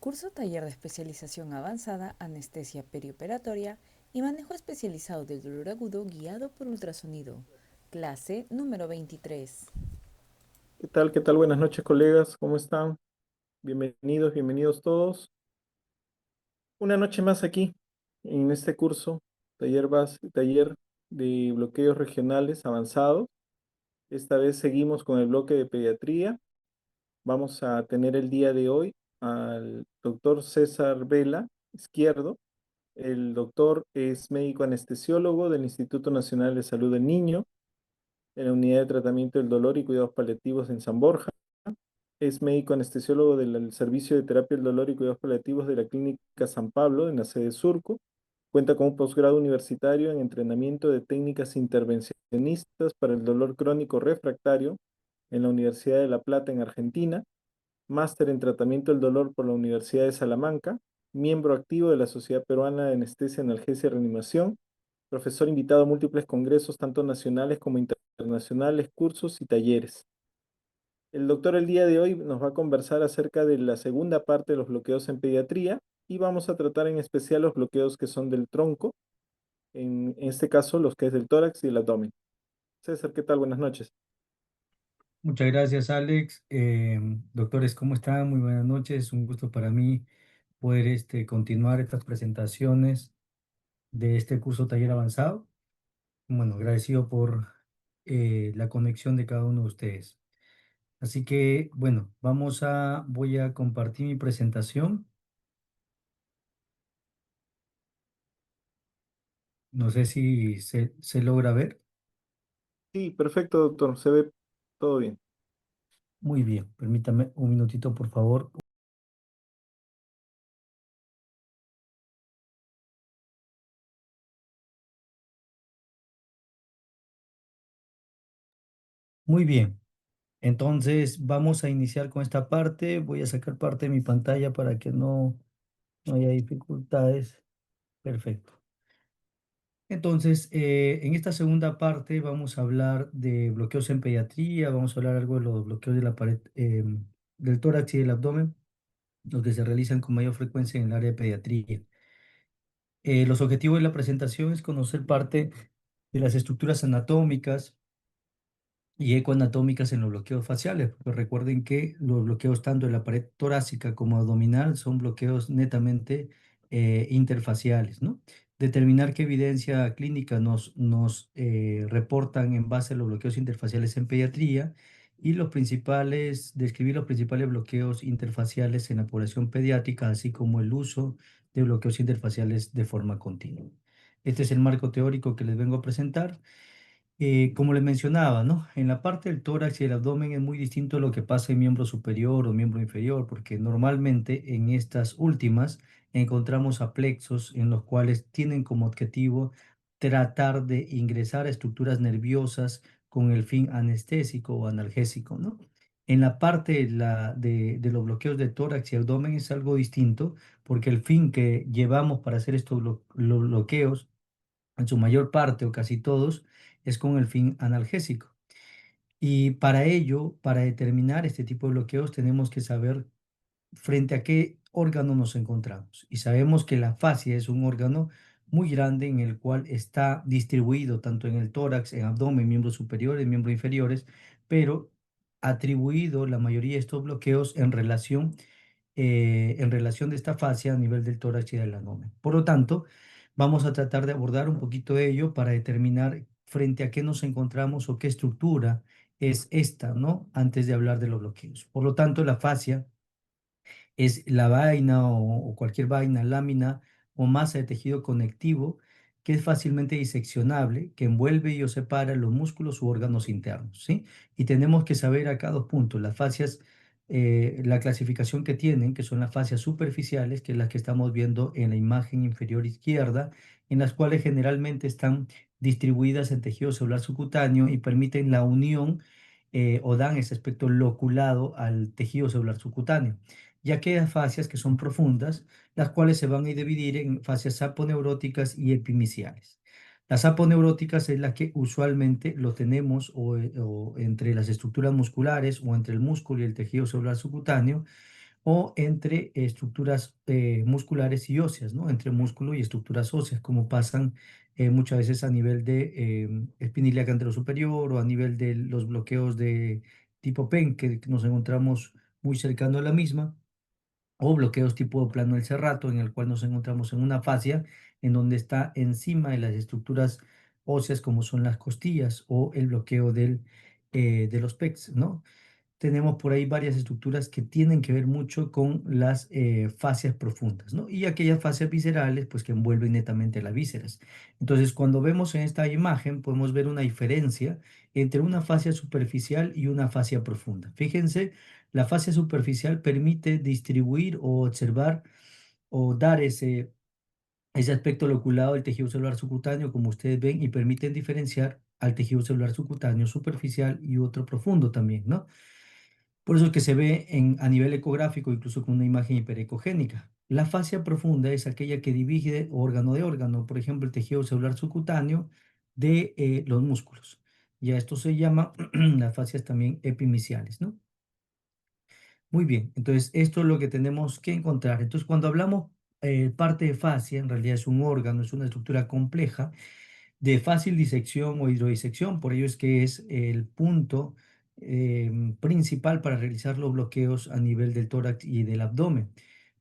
Curso taller de especialización avanzada, anestesia perioperatoria y manejo especializado del dolor agudo guiado por ultrasonido. Clase número 23. ¿Qué tal? ¿Qué tal? Buenas noches, colegas. ¿Cómo están? Bienvenidos, bienvenidos todos. Una noche más aquí en este curso, taller de bloqueos regionales avanzados. Esta vez seguimos con el bloque de pediatría. Vamos a tener el día de hoy al doctor César Vela Izquierdo. El doctor es médico anestesiólogo del Instituto Nacional de Salud del Niño en la Unidad de Tratamiento del Dolor y Cuidados Paliativos en San Borja. Es médico anestesiólogo del Servicio de Terapia del Dolor y Cuidados Paliativos de la Clínica San Pablo, en la sede Surco. Cuenta con un posgrado universitario en entrenamiento de técnicas intervencionistas para el dolor crónico refractario en la Universidad de La Plata, en Argentina. Máster en tratamiento del dolor por la Universidad de Salamanca. Miembro activo de la Sociedad Peruana de Anestesia, Analgesia y Reanimación. Profesor invitado a múltiples congresos, tanto nacionales como internacionales, cursos y talleres. El doctor el día de hoy nos va a conversar acerca de la segunda parte de los bloqueos en pediatría y vamos a tratar en especial los bloqueos que son del tronco, en este caso los que es del tórax y el abdomen. César, ¿qué tal? Buenas noches. Muchas gracias, Alex. Doctores, ¿cómo están? Muy buenas noches. Un gusto para mí poder continuar estas presentaciones de este curso taller avanzado. Bueno, agradecido por la conexión de cada uno de ustedes. Así que, bueno, voy a compartir mi presentación. No sé si se logra ver. Sí, perfecto, doctor. Se ve todo bien. Muy bien, permítame un minutito, por favor. Muy bien. Entonces, vamos a iniciar con esta parte. Voy a sacar parte de mi pantalla para que no haya dificultades. Perfecto. Entonces, en esta segunda parte vamos a hablar de bloqueos en pediatría, vamos a hablar algo de los bloqueos de la pared, del tórax y del abdomen, los que se realizan con mayor frecuencia en el área de pediatría. Los objetivos de la presentación es conocer parte de las estructuras anatómicas y ecoanatómicas en los bloqueos faciales, porque recuerden que los bloqueos tanto en la pared torácica como abdominal son bloqueos netamente interfaciales, ¿no? Determinar qué evidencia clínica nos reportan en base a los bloqueos interfaciales en pediatría y describir los principales bloqueos interfaciales en la población pediátrica, así como el uso de bloqueos interfaciales de forma continua. Este es el marco teórico que les vengo a presentar. Como les mencionaba, ¿no? En la parte del tórax y el abdomen es muy distinto a lo que pasa en miembro superior o miembro inferior, porque normalmente en estas últimas encontramos aplexos en los cuales tienen como objetivo tratar de ingresar a estructuras nerviosas con el fin anestésico o analgésico, ¿no? En la parte de los bloqueos de tórax y abdomen es algo distinto, porque el fin que llevamos para hacer estos los bloqueos en su mayor parte o casi todos, es con el fin analgésico. Y para ello, para determinar este tipo de bloqueos, tenemos que saber frente a qué órgano nos encontramos. Y sabemos que la fascia es un órgano muy grande en el cual está distribuido tanto en el tórax, en abdomen, miembros superiores, miembros inferiores, pero atribuido la mayoría de estos bloqueos en relación de esta fascia a nivel del tórax y del abdomen. Por lo tanto, vamos a tratar de abordar un poquito de ello para determinar frente a qué nos encontramos o qué estructura es esta, ¿no? Antes de hablar de los bloqueos. Por lo tanto, la fascia es la vaina o cualquier vaina, lámina o masa de tejido conectivo que es fácilmente diseccionable, que envuelve y o separa los músculos u órganos internos, ¿sí? Y tenemos que saber acá dos puntos, las fascias, la clasificación que tienen, que son las fascias superficiales, que es las que estamos viendo en la imagen inferior izquierda, en las cuales generalmente están distribuidas en tejido celular subcutáneo y permiten la unión o dan ese aspecto loculado al tejido celular subcutáneo, ya que hay fascias que son profundas, las cuales se van a dividir en fascias aponeuróticas y epimiciales. Las aponeuróticas es la que usualmente lo tenemos o entre las estructuras musculares o entre el músculo y el tejido celular subcutáneo, o entre estructuras musculares y óseas, ¿no? Entre músculo y estructuras óseas, como pasan muchas veces a nivel de espina ilíaca anterosuperior o a nivel de los bloqueos de tipo PEN, que nos encontramos muy cercano a la misma, o bloqueos tipo plano del serrato, en el cual nos encontramos en una fascia en donde está encima de las estructuras óseas, como son las costillas, o el bloqueo de los pecs, ¿no? Tenemos por ahí varias estructuras que tienen que ver mucho con las fascias profundas, ¿no? Y aquellas fascias viscerales, pues que envuelven netamente las vísceras. Entonces, cuando vemos en esta imagen, podemos ver una diferencia entre una fascia superficial y una fascia profunda. Fíjense, la fascia superficial permite distribuir o observar o dar ese aspecto loculado del tejido celular subcutáneo, como ustedes ven, y permiten diferenciar al tejido celular subcutáneo superficial y otro profundo también, ¿no? Por eso es que se ve a nivel ecográfico, incluso con una imagen hiperecogénica. La fascia profunda es aquella que divide órgano de órgano, por ejemplo, el tejido celular subcutáneo de los músculos. Y a esto se llama las fascias también epimiciales, ¿no? Muy bien, entonces esto es lo que tenemos que encontrar. Entonces, cuando hablamos parte de fascia, en realidad es un órgano, es una estructura compleja de fácil disección o hidrodisección, por ello es que es el punto principal para realizar los bloqueos a nivel del tórax y del abdomen,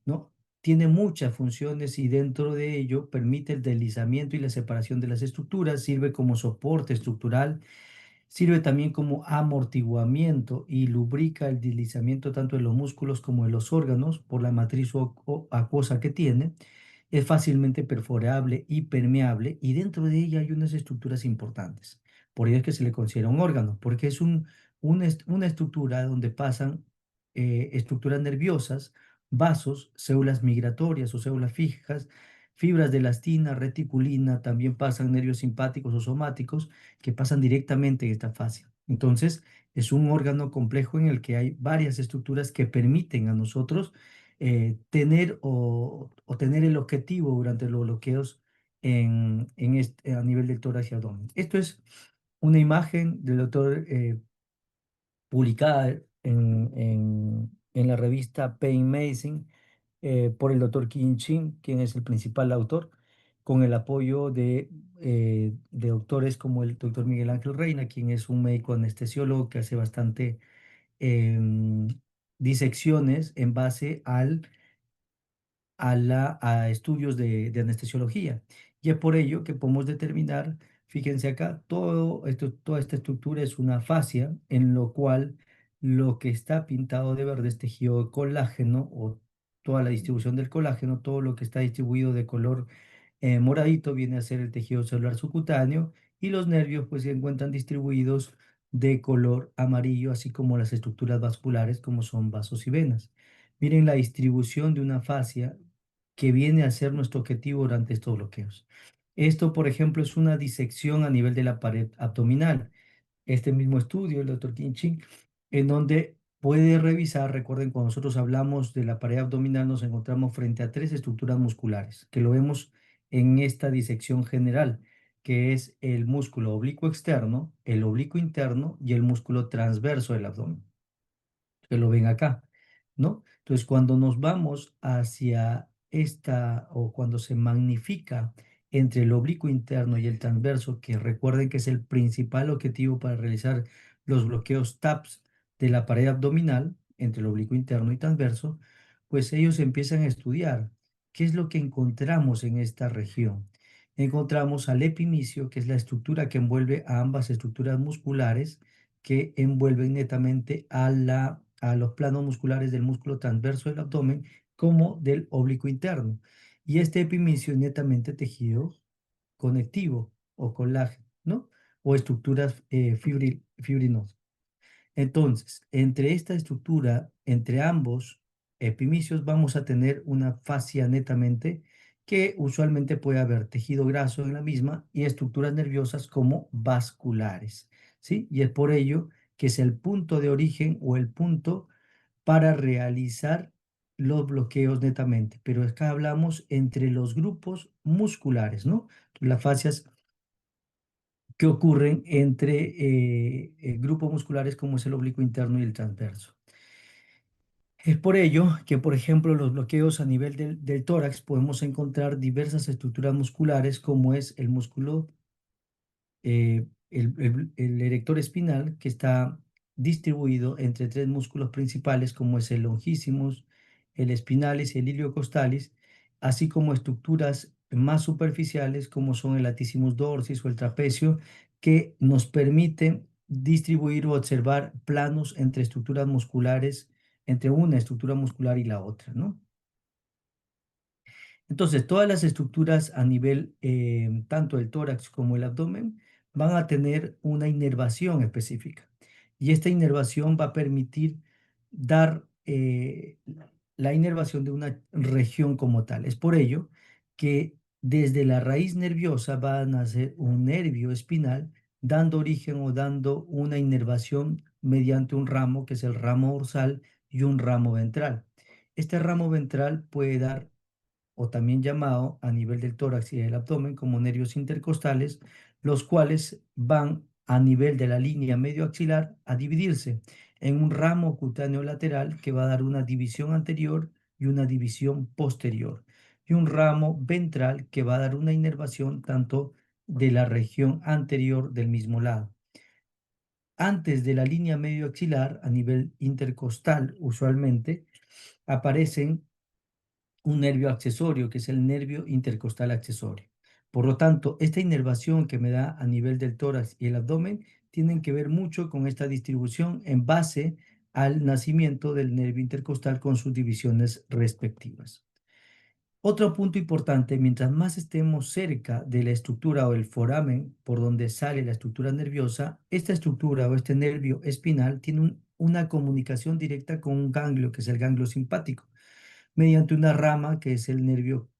¿no? Tiene muchas funciones y dentro de ello permite el deslizamiento y la separación de las estructuras, sirve como soporte estructural. Sirve también como amortiguamiento y lubrica el deslizamiento tanto de los músculos como de los órganos por la matriz acuosa que tiene. Es fácilmente perforable y permeable y dentro de ella hay unas estructuras importantes. Por ello es que se le considera un órgano, porque es una estructura donde pasan estructuras nerviosas, vasos, células migratorias o células fijas, fibras de elastina, reticulina, también pasan nervios simpáticos o somáticos que pasan directamente en esta fascia. Entonces, es un órgano complejo en el que hay varias estructuras que permiten a nosotros tener o tener el objetivo durante los bloqueos a nivel del tórax y abdomen. Esto es una imagen del doctor publicada en la revista Pain Medicine por el doctor Kim Chin, quien es el principal autor, con el apoyo de doctores como el doctor Miguel Ángel Reina, quien es un médico anestesiólogo que hace bastante em, disecciones en base a estudios de anestesiología. Y es por ello que podemos determinar, fíjense acá, toda esta estructura es una fascia en lo cual lo que está pintado de verde es tejido de colágeno o toda la distribución del colágeno, todo lo que está distribuido de color moradito viene a ser el tejido celular subcutáneo y los nervios pues se encuentran distribuidos de color amarillo, así como las estructuras vasculares como son vasos y venas. Miren la distribución de una fascia que viene a ser nuestro objetivo durante estos bloqueos. Esto, por ejemplo, es una disección a nivel de la pared abdominal. Este mismo estudio, el doctor Kinching, en donde puede revisar, recuerden, cuando nosotros hablamos de la pared abdominal, nos encontramos frente a tres estructuras musculares, que lo vemos en esta disección general, que es el músculo oblicuo externo, el oblicuo interno y el músculo transverso del abdomen que lo ven acá, ¿no? Entonces, cuando nos vamos hacia esta o cuando se magnifica entre el oblicuo interno y el transverso, que recuerden que es el principal objetivo para realizar los bloqueos TAPS de la pared abdominal, entre el oblicuo interno y transverso, pues ellos empiezan a estudiar qué es lo que encontramos en esta región. Encontramos al epimicio, que es la estructura que envuelve a ambas estructuras musculares, que envuelven netamente a los planos musculares del músculo transverso del abdomen como del oblicuo interno. Y este epimicio es netamente tejido conectivo o colágeno, ¿no? O estructuras fibrinosas. Entonces, entre esta estructura, entre ambos epimicios, vamos a tener una fascia netamente que usualmente puede haber tejido graso en la misma y estructuras nerviosas como vasculares, ¿sí? Y es por ello que es el punto de origen o el punto para realizar los bloqueos netamente. Pero acá hablamos entre los grupos musculares, ¿no? Las fascias que ocurren entre grupos musculares como es el oblicuo interno y el transverso. Es por ello que, por ejemplo, los bloqueos a nivel del tórax podemos encontrar diversas estructuras musculares como es el músculo el erector espinal, que está distribuido entre tres músculos principales, como es el longissimus, el spinalis y el iliocostalis, así como estructuras más superficiales, como son el latissimus dorsis o el trapecio, que nos permiten distribuir o observar planos entre estructuras musculares, entre una estructura muscular y la otra, ¿no? Entonces, todas las estructuras a nivel, tanto el tórax como el abdomen, van a tener una inervación específica. Y esta inervación va a permitir dar la inervación de una región como tal. Es por ello que desde la raíz nerviosa va a nacer un nervio espinal, dando origen o dando una inervación mediante un ramo, que es el ramo dorsal, y un ramo ventral. Este ramo ventral puede dar o también llamado a nivel del tórax y del abdomen como nervios intercostales, los cuales van a nivel de la línea medio axilar a dividirse en un ramo cutáneo lateral que va a dar una división anterior y una división posterior, y un ramo ventral que va a dar una inervación tanto de la región anterior del mismo lado. Antes de la línea medio axilar, a nivel intercostal, usualmente aparecen un nervio accesorio, que es el nervio intercostal accesorio. Por lo tanto, esta inervación que me da a nivel del tórax y el abdomen tienen que ver mucho con esta distribución en base al nacimiento del nervio intercostal con sus divisiones respectivas. Otro punto importante, mientras más estemos cerca de la estructura o el foramen por donde sale la estructura nerviosa, esta estructura o este nervio espinal tiene una comunicación directa con un ganglio, que es el ganglio simpático, mediante una rama que es el nervio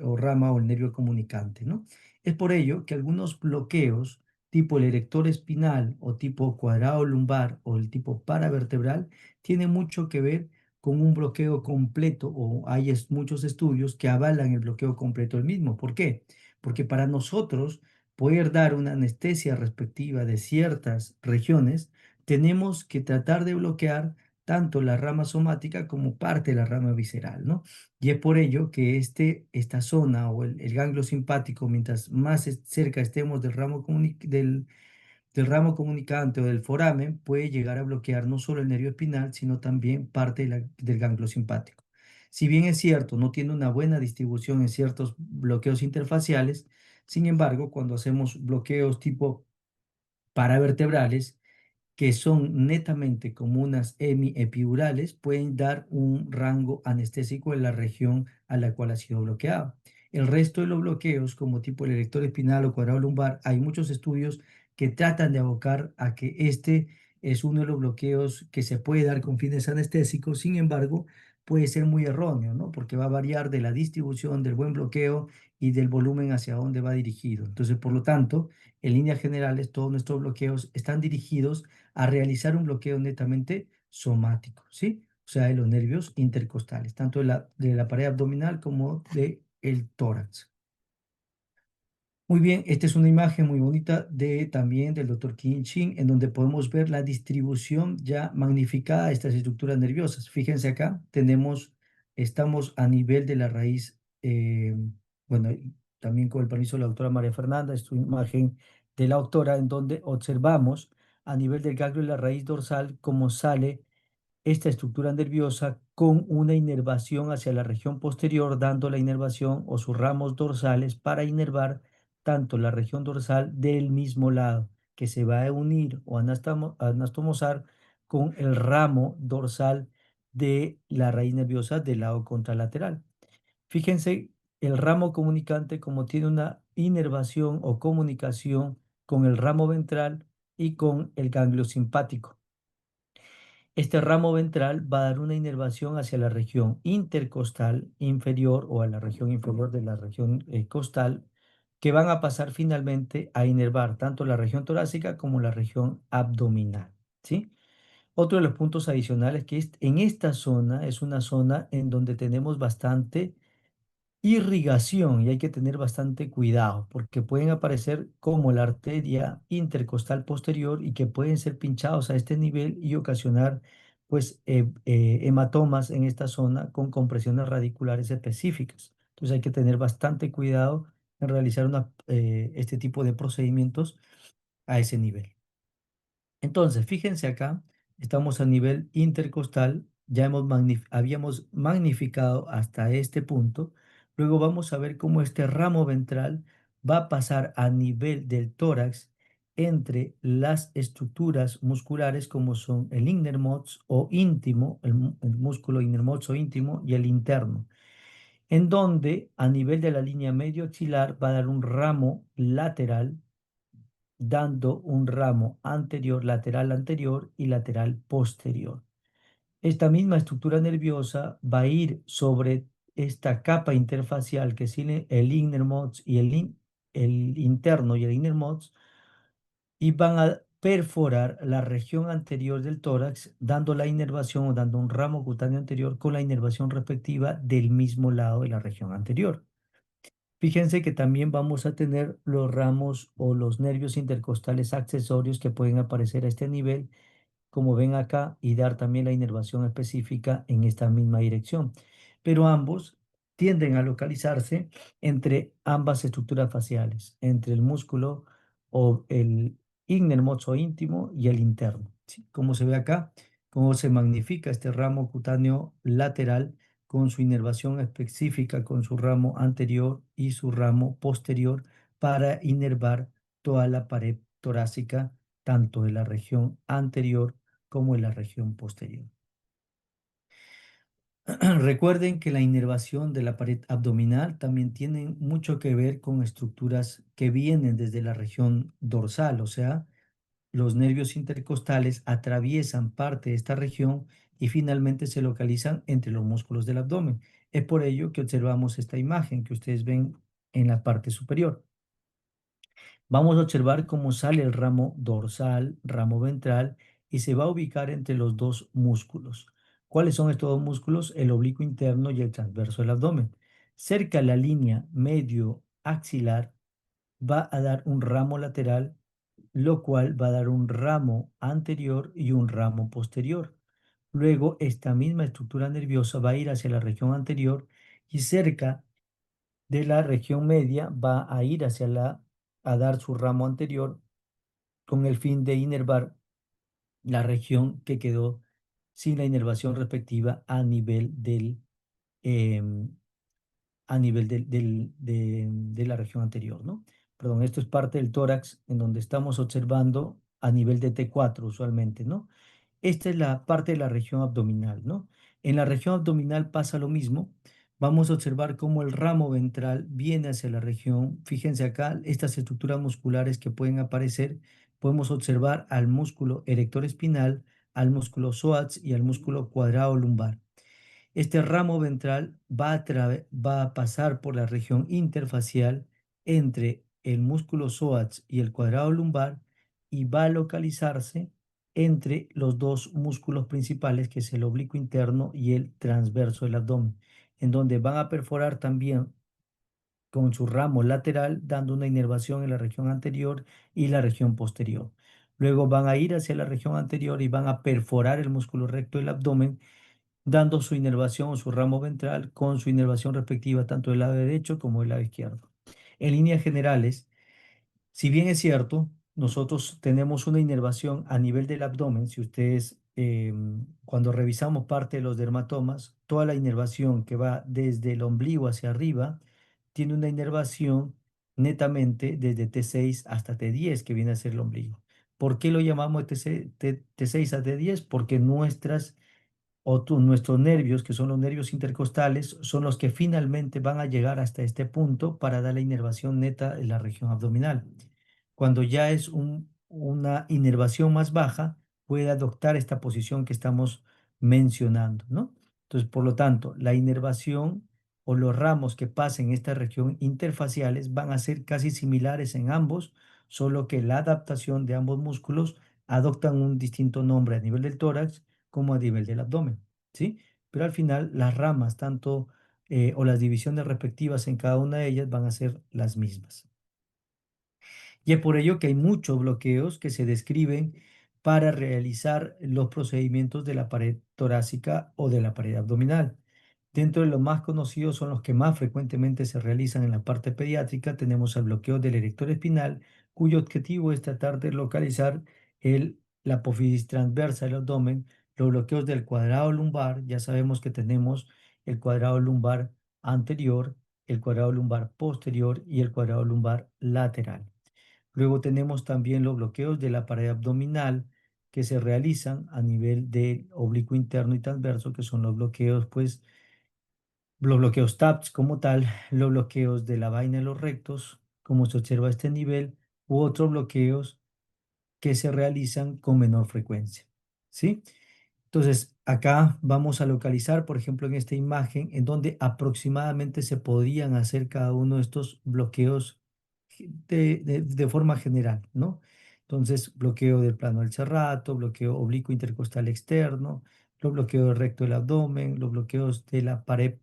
o rama o el nervio comunicante, ¿no? Es por ello que algunos bloqueos, tipo el erector espinal o tipo cuadrado lumbar o el tipo paravertebral, tienen mucho que ver con un bloqueo completo o hay muchos estudios que avalan el bloqueo completo del mismo. ¿Por qué? Porque para nosotros poder dar una anestesia respectiva de ciertas regiones, tenemos que tratar de bloquear tanto la rama somática como parte de la rama visceral, ¿no? Y es por ello que esta zona o el ganglio simpático, mientras más cerca estemos del ramo comunicante o del foramen, puede llegar a bloquear no solo el nervio espinal, sino también parte del ganglio simpático. Si bien es cierto, no tiene una buena distribución en ciertos bloqueos interfaciales, sin embargo, cuando hacemos bloqueos tipo paravertebrales, que son netamente como unas hemiepidurales, pueden dar un rango anestésico en la región a la cual ha sido bloqueado. El resto de los bloqueos, como tipo el erector espinal o cuadrado lumbar, hay muchos estudios que tratan de abocar a que este es uno de los bloqueos que se puede dar con fines anestésicos. Sin embargo, puede ser muy erróneo, ¿no? Porque va a variar de la distribución del buen bloqueo y del volumen hacia dónde va dirigido. Entonces, por lo tanto, en líneas generales, todos nuestros bloqueos están dirigidos a realizar un bloqueo netamente somático, ¿sí? O sea, de los nervios intercostales, tanto de la pared abdominal como de el tórax. Muy bien, esta es una imagen muy bonita también del doctor Kim Chin, en donde podemos ver la distribución ya magnificada de estas estructuras nerviosas. Fíjense acá, estamos a nivel de la raíz, bueno, y también con el permiso de la doctora María Fernanda, es una imagen de la doctora en donde observamos a nivel del ganglio de la raíz dorsal cómo sale esta estructura nerviosa con una inervación hacia la región posterior, dando la inervación o sus ramos dorsales para inervar tanto la región dorsal del mismo lado, que se va a unir o anastomosar con el ramo dorsal de la raíz nerviosa del lado contralateral. Fíjense, el ramo comunicante como tiene una inervación o comunicación con el ramo ventral y con el ganglio simpático. Este ramo ventral va a dar una inervación hacia la región intercostal inferior o a la región inferior de la región costal, que van a pasar finalmente a inervar tanto la región torácica como la región abdominal, ¿sí? Otro de los puntos adicionales que en esta zona es una zona en donde tenemos bastante irrigación y hay que tener bastante cuidado porque pueden aparecer como la arteria intercostal posterior y que pueden ser pinchados a este nivel y ocasionar pues hematomas en esta zona con compresiones radiculares específicas. Entonces hay que tener bastante cuidado en realizar este tipo de procedimientos a ese nivel. Entonces, fíjense acá, estamos a nivel intercostal, ya habíamos magnificado hasta este punto. Luego vamos a ver cómo este ramo ventral va a pasar a nivel del tórax entre las estructuras musculares como son el innermost o íntimo, el músculo innermost o íntimo y el interno, en donde a nivel de la línea medio axilar va a dar un ramo lateral dando un ramo anterior, lateral anterior y lateral posterior. Esta misma estructura nerviosa va a ir sobre esta capa interfacial que tiene el innermost y el interno y el innermost, y van a perforar la región anterior del tórax, dando la inervación o dando un ramo cutáneo anterior con la inervación respectiva del mismo lado de la región anterior. Fíjense que también vamos a tener los ramos o los nervios intercostales accesorios que pueden aparecer a este nivel, como ven acá, y dar también la inervación específica en esta misma dirección. Pero ambos tienden a localizarse entre ambas estructuras faciales, entre el músculo o el ignermoso íntimo y el interno. ¿Sí? Como se ve acá, cómo se magnifica este ramo cutáneo lateral con su inervación específica, con su ramo anterior y su ramo posterior para inervar toda la pared torácica, tanto de la región anterior como en la región posterior. Recuerden que la inervación de la pared abdominal también tiene mucho que ver con estructuras que vienen desde la región dorsal, o sea, los nervios intercostales atraviesan parte de esta región y finalmente se localizan entre los músculos del abdomen. Es por ello que observamos esta imagen que ustedes ven en la parte superior. Vamos a observar cómo sale el ramo dorsal, ramo ventral, y se va a ubicar entre los dos músculos. ¿Cuáles son estos dos músculos? El oblicuo interno y el transverso del abdomen. Cerca de la línea medio axilar va a dar un ramo lateral, lo cual va a dar un ramo anterior y un ramo posterior. Luego, esta misma estructura nerviosa va a ir hacia la región anterior y cerca de la región media va a ir a dar su ramo anterior con el fin de inervar la región que quedó sin la inervación respectiva em, a nivel de la región anterior, ¿no? Perdón, esto es parte del tórax en donde estamos observando a nivel de T4 usualmente, ¿no? Esta es la parte de la región abdominal, ¿no? En la región abdominal pasa lo mismo. Vamos a observar cómo el ramo ventral viene hacia la región. Fíjense acá, estas estructuras musculares que pueden aparecer, podemos observar al músculo erector espinal, al músculo psoas y al músculo cuadrado lumbar. Este ramo ventral va a pasar por la región interfacial entre el músculo psoas y el cuadrado lumbar y va a localizarse entre los dos músculos principales, que es el oblicuo interno y el transverso del abdomen, en donde van a perforar también con su ramo lateral, dando una inervación en la región anterior y la región posterior. Luego van a ir hacia la región anterior y van a perforar el músculo recto del abdomen, dando su inervación o su ramo ventral con su inervación respectiva tanto del lado derecho como del lado izquierdo. En líneas generales, si bien es cierto, nosotros tenemos una inervación a nivel del abdomen, si ustedes cuando revisamos parte de los dermatomas, toda la inervación que va desde el ombligo hacia arriba tiene una inervación netamente desde T6 hasta T10, que viene a ser el ombligo. ¿Por qué lo llamamos T6 a T10? Porque nuestros nervios, que son los nervios intercostales, son los que finalmente van a llegar hasta este punto para dar la inervación neta en la región abdominal. Cuando ya es una inervación más baja, puede adoptar esta posición que estamos mencionando, ¿no? Entonces, por lo tanto, la inervación o los ramos que pasen en esta región interfaciales van a ser casi similares en ambos, solo que la adaptación de ambos músculos adoptan un distinto nombre a nivel del tórax como a nivel del abdomen, ¿sí? Pero al final las ramas, tanto o las divisiones respectivas en cada una de ellas van a ser las mismas. Y es por ello que hay muchos bloqueos que se describen para realizar los procedimientos de la pared torácica o de la pared abdominal. Dentro de los más conocidos son los que más frecuentemente se realizan en la parte pediátrica. Tenemos el bloqueo del erector espinal, cuyo objetivo es tratar de localizar la apófisis transversa del abdomen, los bloqueos del cuadrado lumbar. Ya sabemos que tenemos el cuadrado lumbar anterior, el cuadrado lumbar posterior y el cuadrado lumbar lateral. Luego tenemos también los bloqueos de la pared abdominal que se realizan a nivel del oblicuo interno y transverso, que son los bloqueos, pues, los bloqueos TAPS como tal, los bloqueos de la vaina de los rectos, como se observa a este nivel, u otros bloqueos que se realizan con menor frecuencia. ¿Sí? Entonces, acá vamos a localizar, por ejemplo, en esta imagen, en donde aproximadamente se podrían hacer cada uno de estos bloqueos de forma general, ¿no? Entonces, bloqueo del plano del serrato, bloqueo oblicuo intercostal externo, los bloqueos recto del abdomen, los bloqueos de la pared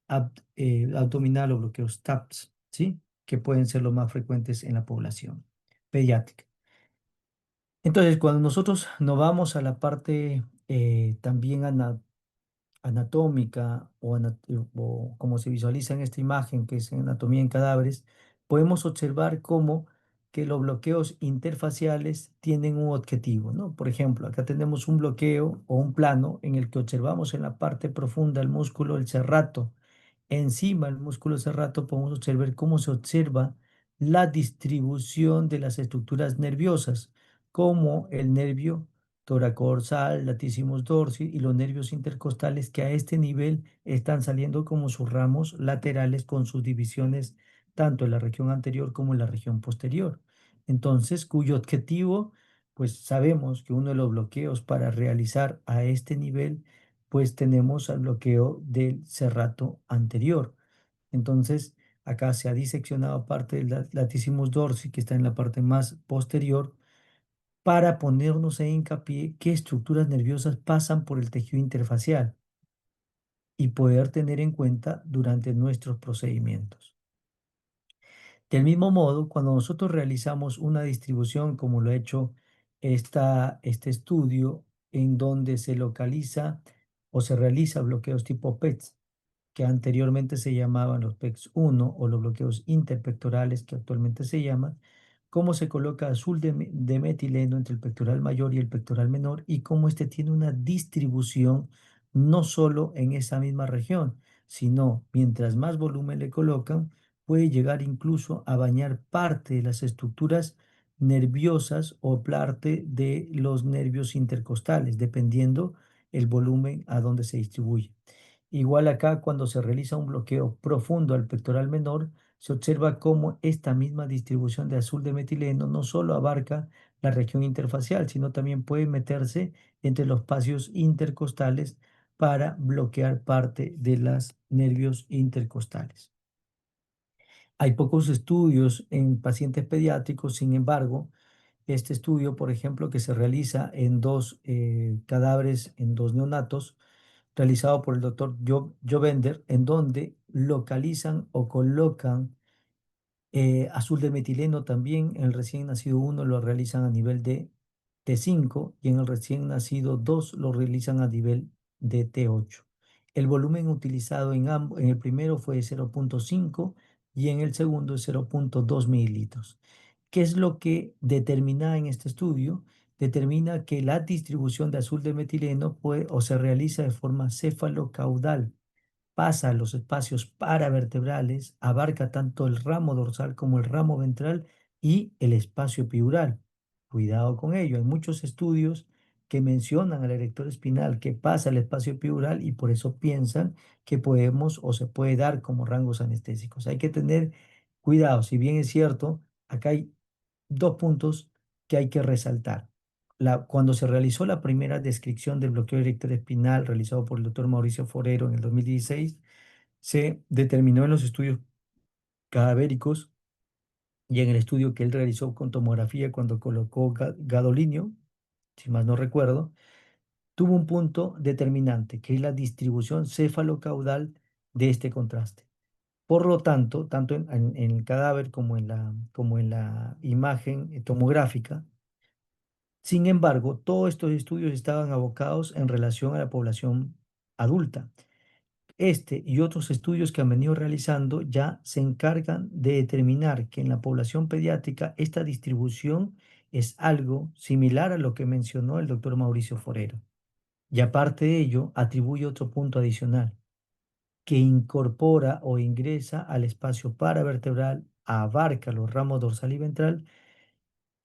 abdominal o bloqueos TAPS, ¿sí? Que pueden ser los más frecuentes en la población pediátrica. Entonces, cuando nosotros nos vamos a la parte también anatómica o como se visualiza en esta imagen, que es anatomía en cadáveres, podemos observar cómo que los bloqueos interfaciales tienen un objetivo, ¿no? Por ejemplo, acá tenemos un bloqueo o un plano en el que observamos en la parte profunda el músculo del serrato. Encima del músculo serrato podemos observar cómo se observa la distribución de las estructuras nerviosas, como el nervio toracodorsal, latissimus dorsi y los nervios intercostales que a este nivel están saliendo como sus ramos laterales con sus divisiones tanto en la región anterior como en la región posterior. Entonces, cuyo objetivo, pues sabemos que uno de los bloqueos para realizar a este nivel, pues tenemos al bloqueo del serrato anterior. Entonces, acá se ha diseccionado parte del latissimus dorsi que está en la parte más posterior para ponernos en hincapié qué estructuras nerviosas pasan por el tejido interfacial y poder tener en cuenta durante nuestros procedimientos. Del mismo modo, cuando nosotros realizamos una distribución, como lo ha hecho este estudio, en donde se localiza o se realiza bloqueos tipo PETS, que anteriormente se llamaban los PECs 1 o los bloqueos interpectorales que actualmente se llaman, cómo se coloca azul de metileno entre el pectoral mayor y el pectoral menor y cómo este tiene una distribución no solo en esa misma región, sino mientras más volumen le colocan, puede llegar incluso a bañar parte de las estructuras nerviosas o parte de los nervios intercostales, dependiendo el volumen a donde se distribuye. Igual acá, cuando se realiza un bloqueo profundo al pectoral menor, se observa cómo esta misma distribución de azul de metileno no solo abarca la región interfacial, sino también puede meterse entre los espacios intercostales para bloquear parte de los nervios intercostales. Hay pocos estudios en pacientes pediátricos, sin embargo, este estudio, por ejemplo, que se realiza en dos cadáveres, en dos neonatos, realizado por el doctor Jovender, en donde localizan o colocan azul de metileno también. En el recién nacido uno lo realizan a nivel de T5 y en el recién nacido 2 lo realizan a nivel de T8. El volumen utilizado en ambos, en el primero fue de 0,5 y en el segundo es 0,2 mililitros. ¿Qué es lo que determina en este estudio? Determina que la distribución de azul de metileno puede o se realiza de forma cefalocaudal, pasa a los espacios paravertebrales, abarca tanto el ramo dorsal como el ramo ventral y el espacio epidural. Cuidado con ello, hay muchos estudios que mencionan al erector espinal que pasa al espacio epidural y por eso piensan que podemos o se puede dar como rangos anestésicos. Hay que tener cuidado, si bien es cierto, acá hay dos puntos que hay que resaltar. Cuando se realizó la primera descripción del bloqueo erector espinal realizado por el doctor Mauricio Forero en el 2016, se determinó en los estudios cadavéricos y en el estudio que él realizó con tomografía cuando colocó gadolinio, si más no recuerdo, tuvo un punto determinante, que es la distribución cefalocaudal de este contraste. Por lo tanto, tanto en el cadáver como en la imagen tomográfica, Sin embargo, todos estos estudios estaban abocados en relación a la población adulta. Este y otros estudios que han venido realizando ya se encargan de determinar que en la población pediátrica esta distribución es algo similar a lo que mencionó el doctor Mauricio Forero. Y aparte de ello, atribuye otro punto adicional, que incorpora o ingresa al espacio paravertebral, abarca los ramos dorsal y ventral.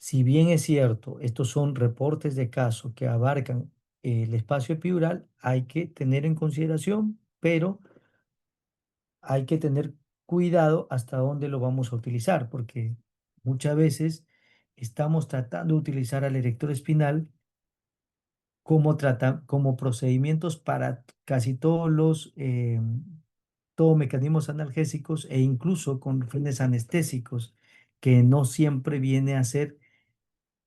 Si bien es cierto, estos son reportes de caso que abarcan el espacio epidural, hay que tener en consideración, pero hay que tener cuidado hasta dónde lo vamos a utilizar, porque muchas veces estamos tratando de utilizar al erector espinal como procedimientos para casi todos todos mecanismos analgésicos e incluso con fines anestésicos, que no siempre viene a ser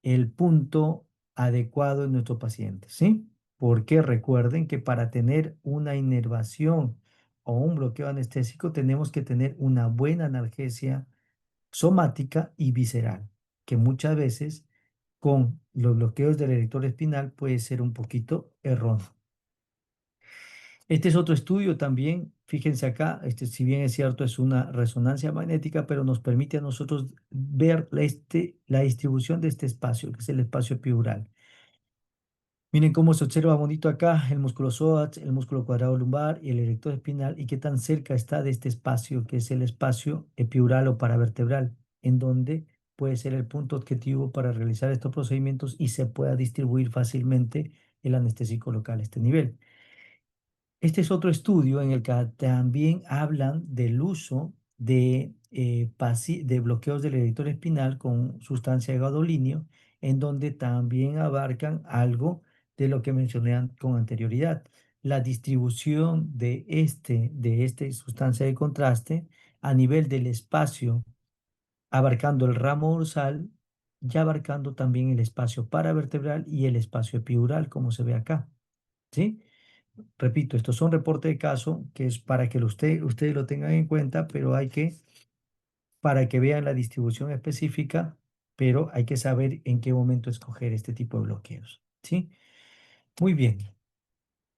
el punto adecuado en nuestro paciente, ¿sí? Porque recuerden que para tener una inervación o un bloqueo anestésico tenemos que tener una buena analgesia somática y visceral, que muchas veces con los bloqueos del erector espinal puede ser un poquito erróneo. Este es otro estudio también, fíjense acá, si bien es cierto, es una resonancia magnética, pero nos permite a nosotros ver la distribución de este espacio, que es el espacio epidural. Miren cómo se observa bonito acá el músculo psoas, el músculo cuadrado lumbar y el erector espinal, y qué tan cerca está de este espacio, que es el espacio epidural o paravertebral, en donde puede ser el punto objetivo para realizar estos procedimientos y se pueda distribuir fácilmente el anestésico local a este nivel. Este es otro estudio en el que también hablan del uso de bloqueos del erector espinal con sustancia de gadolinio, en donde también abarcan algo de lo que mencioné con anterioridad, la distribución de esta sustancia de contraste a nivel del espacio, abarcando el ramo dorsal y abarcando también el espacio paravertebral y el espacio epidural, como se ve acá, ¿sí? Repito, estos son reportes de caso que es para que ustedes lo tengan en cuenta, pero para que vean la distribución específica, pero hay que saber en qué momento escoger este tipo de bloqueos, ¿sí? Muy bien.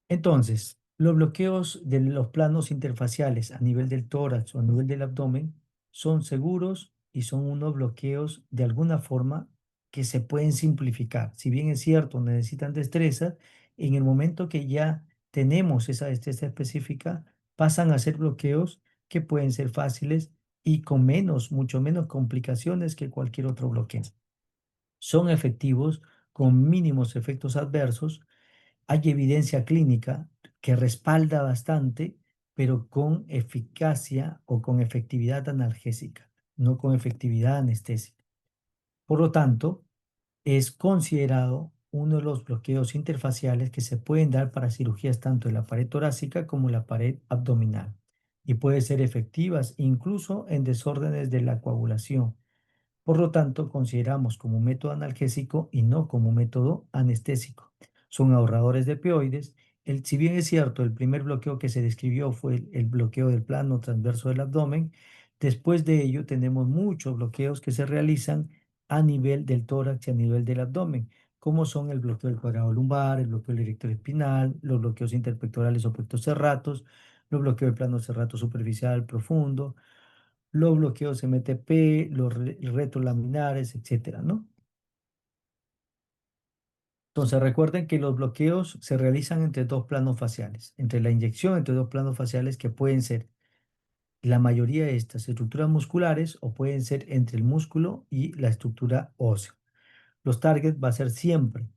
Entonces, los bloqueos de los planos interfaciales a nivel del tórax o a nivel del abdomen son seguros y son unos bloqueos de alguna forma que se pueden simplificar. Si bien es cierto, necesitan destreza, en el momento que ya tenemos esa destreza específica, pasan a ser bloqueos que pueden ser fáciles y con mucho menos complicaciones que cualquier otro bloqueo. Son efectivos con mínimos efectos adversos. Hay evidencia clínica que respalda bastante, pero con eficacia o con efectividad analgésica, no con efectividad anestésica. Por lo tanto, es considerado uno de los bloqueos interfaciales que se pueden dar para cirugías tanto en la pared torácica como en la pared abdominal, y puede ser efectivas incluso en desórdenes de la coagulación. Por lo tanto, consideramos como un método analgésico y no como un método anestésico. Son ahorradores de opioides. Si bien es cierto, el primer bloqueo que se describió fue el bloqueo del plano transverso del abdomen, después de ello tenemos muchos bloqueos que se realizan a nivel del tórax y a nivel del abdomen, como son el bloqueo del cuadrado lumbar, el bloqueo del erector espinal, los bloqueos interpectorales o pectocerratos, los bloqueos del plano serrato superficial profundo, los bloqueos MTP, los retrolaminares, etcétera, ¿no? Entonces recuerden que los bloqueos se realizan entre dos planos faciales, entre la inyección entre dos planos faciales que pueden ser la mayoría de estas estructuras musculares o pueden ser entre el músculo y la estructura ósea. Los targets va a ser siempre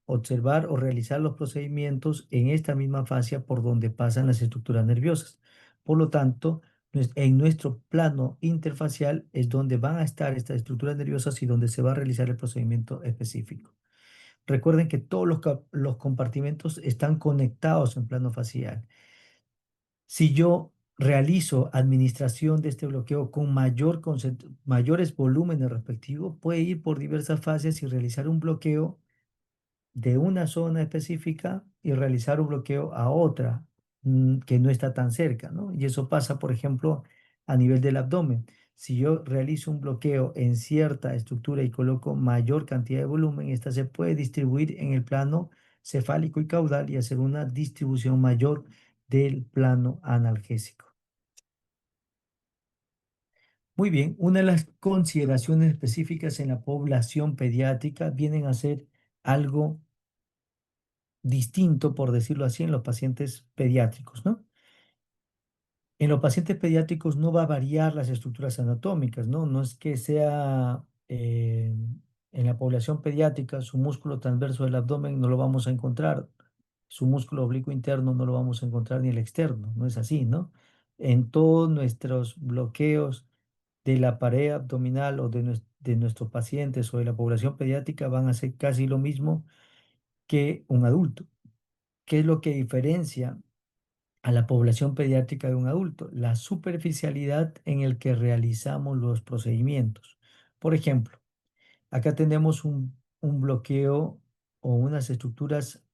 observar o realizar los procedimientos en esta misma fascia por donde pasan las estructuras nerviosas. Por lo tanto, en nuestro plano interfacial es donde van a estar estas estructuras nerviosas y donde se va a realizar el procedimiento específico. Recuerden que todos los compartimentos están conectados en plano facial. Si yo realizo administración de este bloqueo con mayores volúmenes respectivos, puede ir por diversas fases y realizar un bloqueo de una zona específica y realizar un bloqueo a otra que no está tan cerca, ¿no? Y eso pasa, por ejemplo, a nivel del abdomen. Si yo realizo un bloqueo en cierta estructura y coloco mayor cantidad de volumen, esta se puede distribuir en el plano cefálico y caudal y hacer una distribución mayor del plano analgésico. Muy bien, una de las consideraciones específicas en la población pediátrica vienen a ser algo distinto, por decirlo así, en los pacientes pediátricos, ¿no? En los pacientes pediátricos no va a variar las estructuras anatómicas, ¿no? No es que sea en la población pediátrica su músculo transverso del abdomen no lo vamos a encontrar, su músculo oblicuo interno no lo vamos a encontrar ni el externo, no es así, ¿no? En todos nuestros bloqueos de la pared abdominal o de nuestros pacientes o de la población pediátrica van a ser casi lo mismo que un adulto. ¿Qué es lo que diferencia a la población pediátrica de un adulto? La superficialidad en el que realizamos los procedimientos. Por ejemplo, acá tenemos un bloqueo o unas estructuras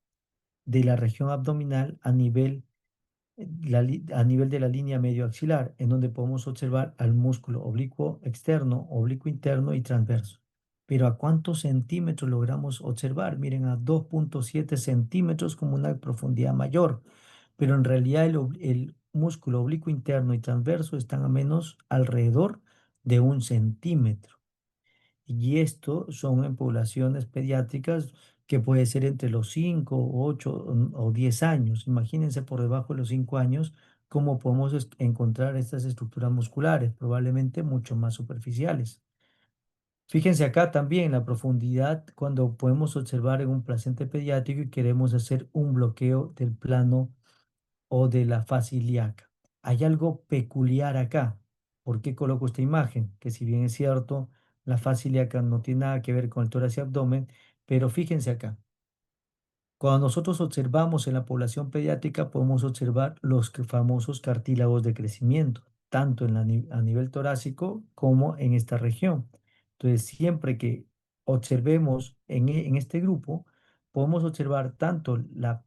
de la región abdominal a nivel de la línea medio axilar, en donde podemos observar al músculo oblicuo externo, oblicuo interno y transverso. Pero ¿a cuántos centímetros logramos observar? Miren, a 2,7 centímetros como una profundidad mayor. Pero en realidad el músculo oblicuo interno y transverso están a menos alrededor de 1 centímetro. Y esto son en poblaciones pediátricas que puede ser entre los 5, 8 o 10 años. Imagínense por debajo de los 5 años cómo podemos encontrar estas estructuras musculares, probablemente mucho más superficiales. Fíjense acá también la profundidad cuando podemos observar en un paciente pediátrico y queremos hacer un bloqueo del plano o de la fase ilíaca. Hay algo peculiar acá. ¿Por qué coloco esta imagen? Que si bien es cierto, la fase ilíaca no tiene nada que ver con el tórax y abdomen, pero fíjense acá. Cuando nosotros observamos en la población pediátrica, podemos observar los famosos cartílagos de crecimiento, tanto a nivel torácico como en esta región. Entonces, siempre que observemos en este grupo, podemos observar tanto la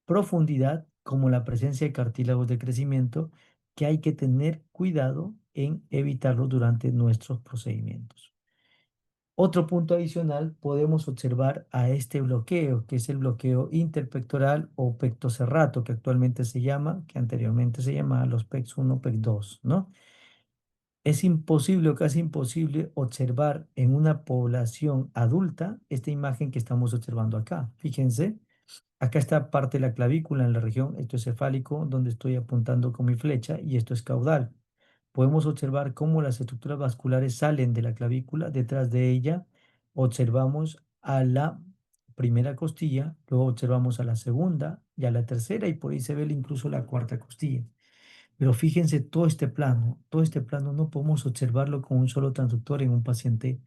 profundidad como la presencia de cartílagos de crecimiento que hay que tener cuidado en evitarlo durante nuestros procedimientos. Otro punto adicional, podemos observar a este bloqueo, que es el bloqueo interpectoral o pecto serrato, que actualmente se llama, que anteriormente se llamaba los PECs 1, PEC 2, ¿no? Es imposible o casi imposible observar en una población adulta esta imagen que estamos observando acá. Fíjense, acá está parte de la clavícula en la región, esto es cefálico, donde estoy apuntando con mi flecha, y esto es caudal. Podemos observar cómo las estructuras vasculares salen de la clavícula. Detrás de ella observamos a la primera costilla, luego observamos a la segunda y a la tercera, y por ahí se ve incluso la cuarta costilla. Pero fíjense todo este plano no podemos observarlo con un solo transductor en un paciente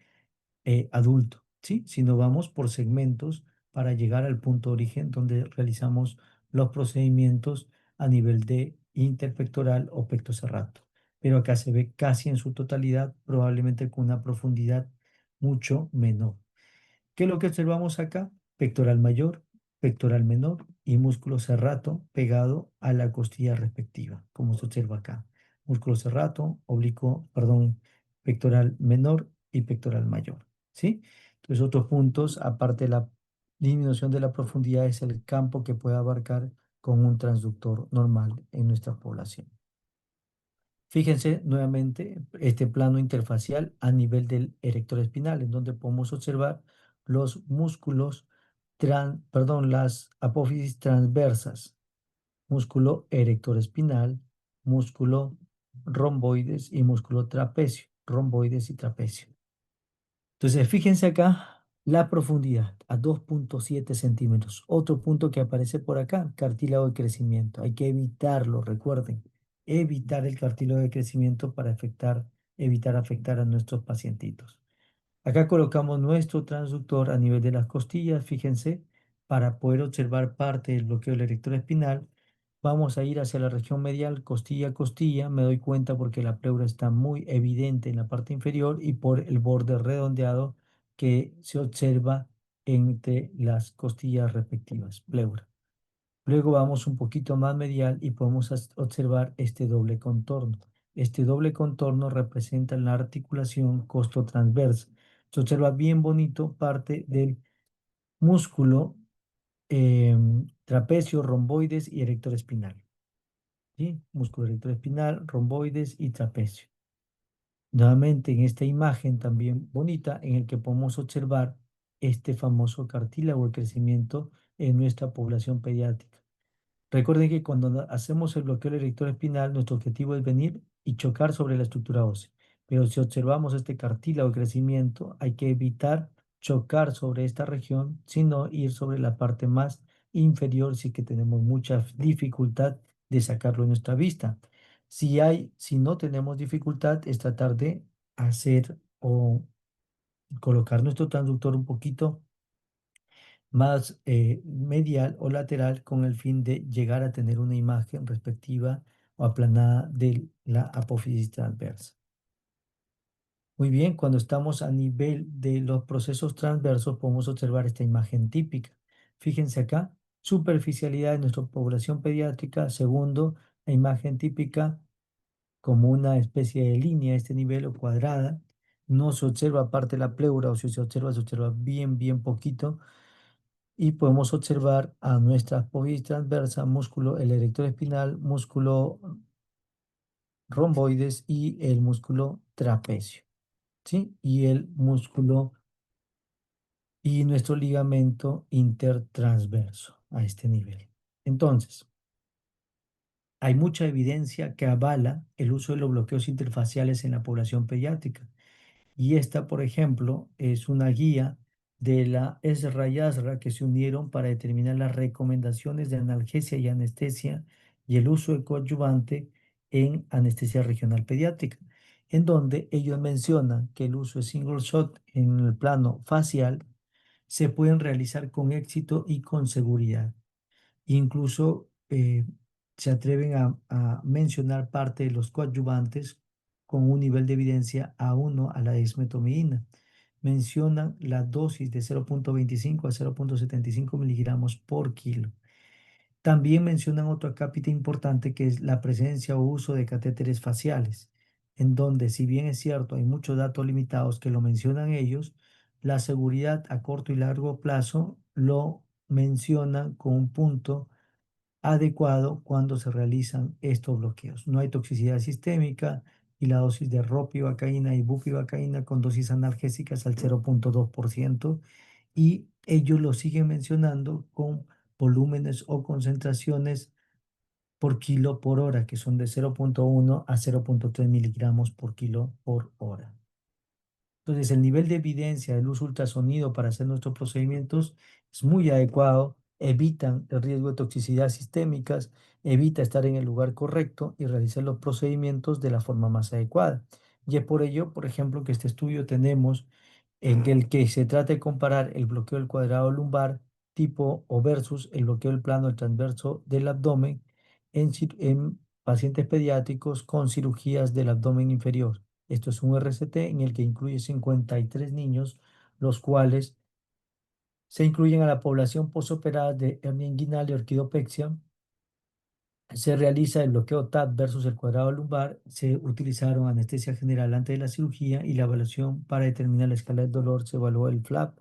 adulto, ¿sí? Sino vamos por segmentos para llegar al punto de origen donde realizamos los procedimientos a nivel de interpectoral o pecto serrato. Pero acá se ve casi en su totalidad, probablemente con una profundidad mucho menor. ¿Qué es lo que observamos acá? Pectoral mayor, pectoral menor y músculo serrato pegado a la costilla respectiva, como se observa acá. Músculo serrato, oblicuo, perdón, pectoral menor y pectoral mayor, ¿sí? Entonces, otros puntos, aparte de la disminución de la profundidad, es el campo que puede abarcar con un transductor normal en nuestra población. Fíjense nuevamente este plano interfacial a nivel del erector espinal, en donde podemos observar los músculos, las apófisis transversas, músculo erector espinal, músculo romboides y músculo trapecio, romboides y trapecio. Entonces, fíjense acá la profundidad a 2,7 centímetros. Otro punto que aparece por acá, cartílago de crecimiento. Hay que evitarlo, recuerden, evitar el cartílago de crecimiento para evitar afectar a nuestros pacientitos. Acá colocamos nuestro transductor a nivel de las costillas, fíjense, para poder observar parte del bloqueo del erector espinal. Vamos a ir hacia la región medial, costilla a costilla. Me doy cuenta porque la pleura está muy evidente en la parte inferior y por el borde redondeado que se observa entre las costillas respectivas, pleura. Luego vamos un poquito más medial y podemos observar este doble contorno. Este doble contorno representa la articulación costotransversa. Se observa bien bonito parte del músculo trapecio, romboides y erector espinal. ¿Sí? Músculo erector espinal, romboides y trapecio. Nuevamente en esta imagen también bonita en el que podemos observar este famoso cartílago de crecimiento en nuestra población pediátrica. Recuerden que cuando hacemos el bloqueo del erector espinal, nuestro objetivo es venir y chocar sobre la estructura ósea. Pero si observamos este cartílago de crecimiento, hay que evitar chocar sobre esta región, sino ir sobre la parte más inferior si que tenemos mucha dificultad de sacarlo de nuestra vista. Si no tenemos dificultad, es tratar de hacer o colocar nuestro transductor un poquito más medial o lateral con el fin de llegar a tener una imagen respectiva o aplanada de la apófisis transversa. Muy bien, cuando estamos a nivel de los procesos transversos podemos observar esta imagen típica. Fíjense acá, superficialidad de nuestra población pediátrica. Segundo, la imagen típica como una especie de línea a este nivel o cuadrada. No se observa parte de la pleura, o si se observa bien, bien poquito. Y podemos observar a nuestra apófisis transversa, músculo, el erector espinal, músculo romboides y el músculo trapecio, ¿sí? Y el músculo y nuestro ligamento intertransverso a este nivel. Entonces, hay mucha evidencia que avala el uso de los bloqueos interfaciales en la población pediátrica. Y esta, por ejemplo, es una guía de la ESRA y ASRA que se unieron para determinar las recomendaciones de analgesia y anestesia y el uso de coadyuvante en anestesia regional pediátrica, en donde ellos mencionan que el uso de single shot en el plano facial se pueden realizar con éxito y con seguridad. Incluso se atreven a mencionar parte de los coadyuvantes con un nivel de evidencia A1 a la desmetomidina. Mencionan la dosis de 0,25 a 0,75 miligramos por kilo. También mencionan otro cápita importante que es la presencia o uso de catéteres faciales, en donde, si bien es cierto, hay muchos datos limitados que lo mencionan ellos, la seguridad a corto y largo plazo lo mencionan con un punto adecuado cuando se realizan estos bloqueos. No hay toxicidad sistémica y la dosis de ropivacaína y bupivacaína con dosis analgésicas al 0,2% y ellos lo siguen mencionando con volúmenes o concentraciones por kilo por hora, que son de 0,1 a 0,3 miligramos por kilo por hora. Entonces, el nivel de evidencia del uso ultrasonido para hacer nuestros procedimientos es muy adecuado, evitan el riesgo de toxicidad sistémicas, evita estar en el lugar correcto y realizar los procedimientos de la forma más adecuada. Y es por ello, por ejemplo, que este estudio tenemos en el que se trata de comparar el bloqueo del cuadrado lumbar tipo o versus el bloqueo del plano transverso del abdomen en pacientes pediátricos con cirugías del abdomen inferior. Esto es un RCT en el que incluye 53 niños, los cuales se incluyen a la población posoperada de hernia inguinal y orquidopexia. Se realiza el bloqueo TAP versus el cuadrado lumbar. Se utilizaron anestesia general antes de la cirugía y la evaluación para determinar la escala del dolor se evaluó el FLAP.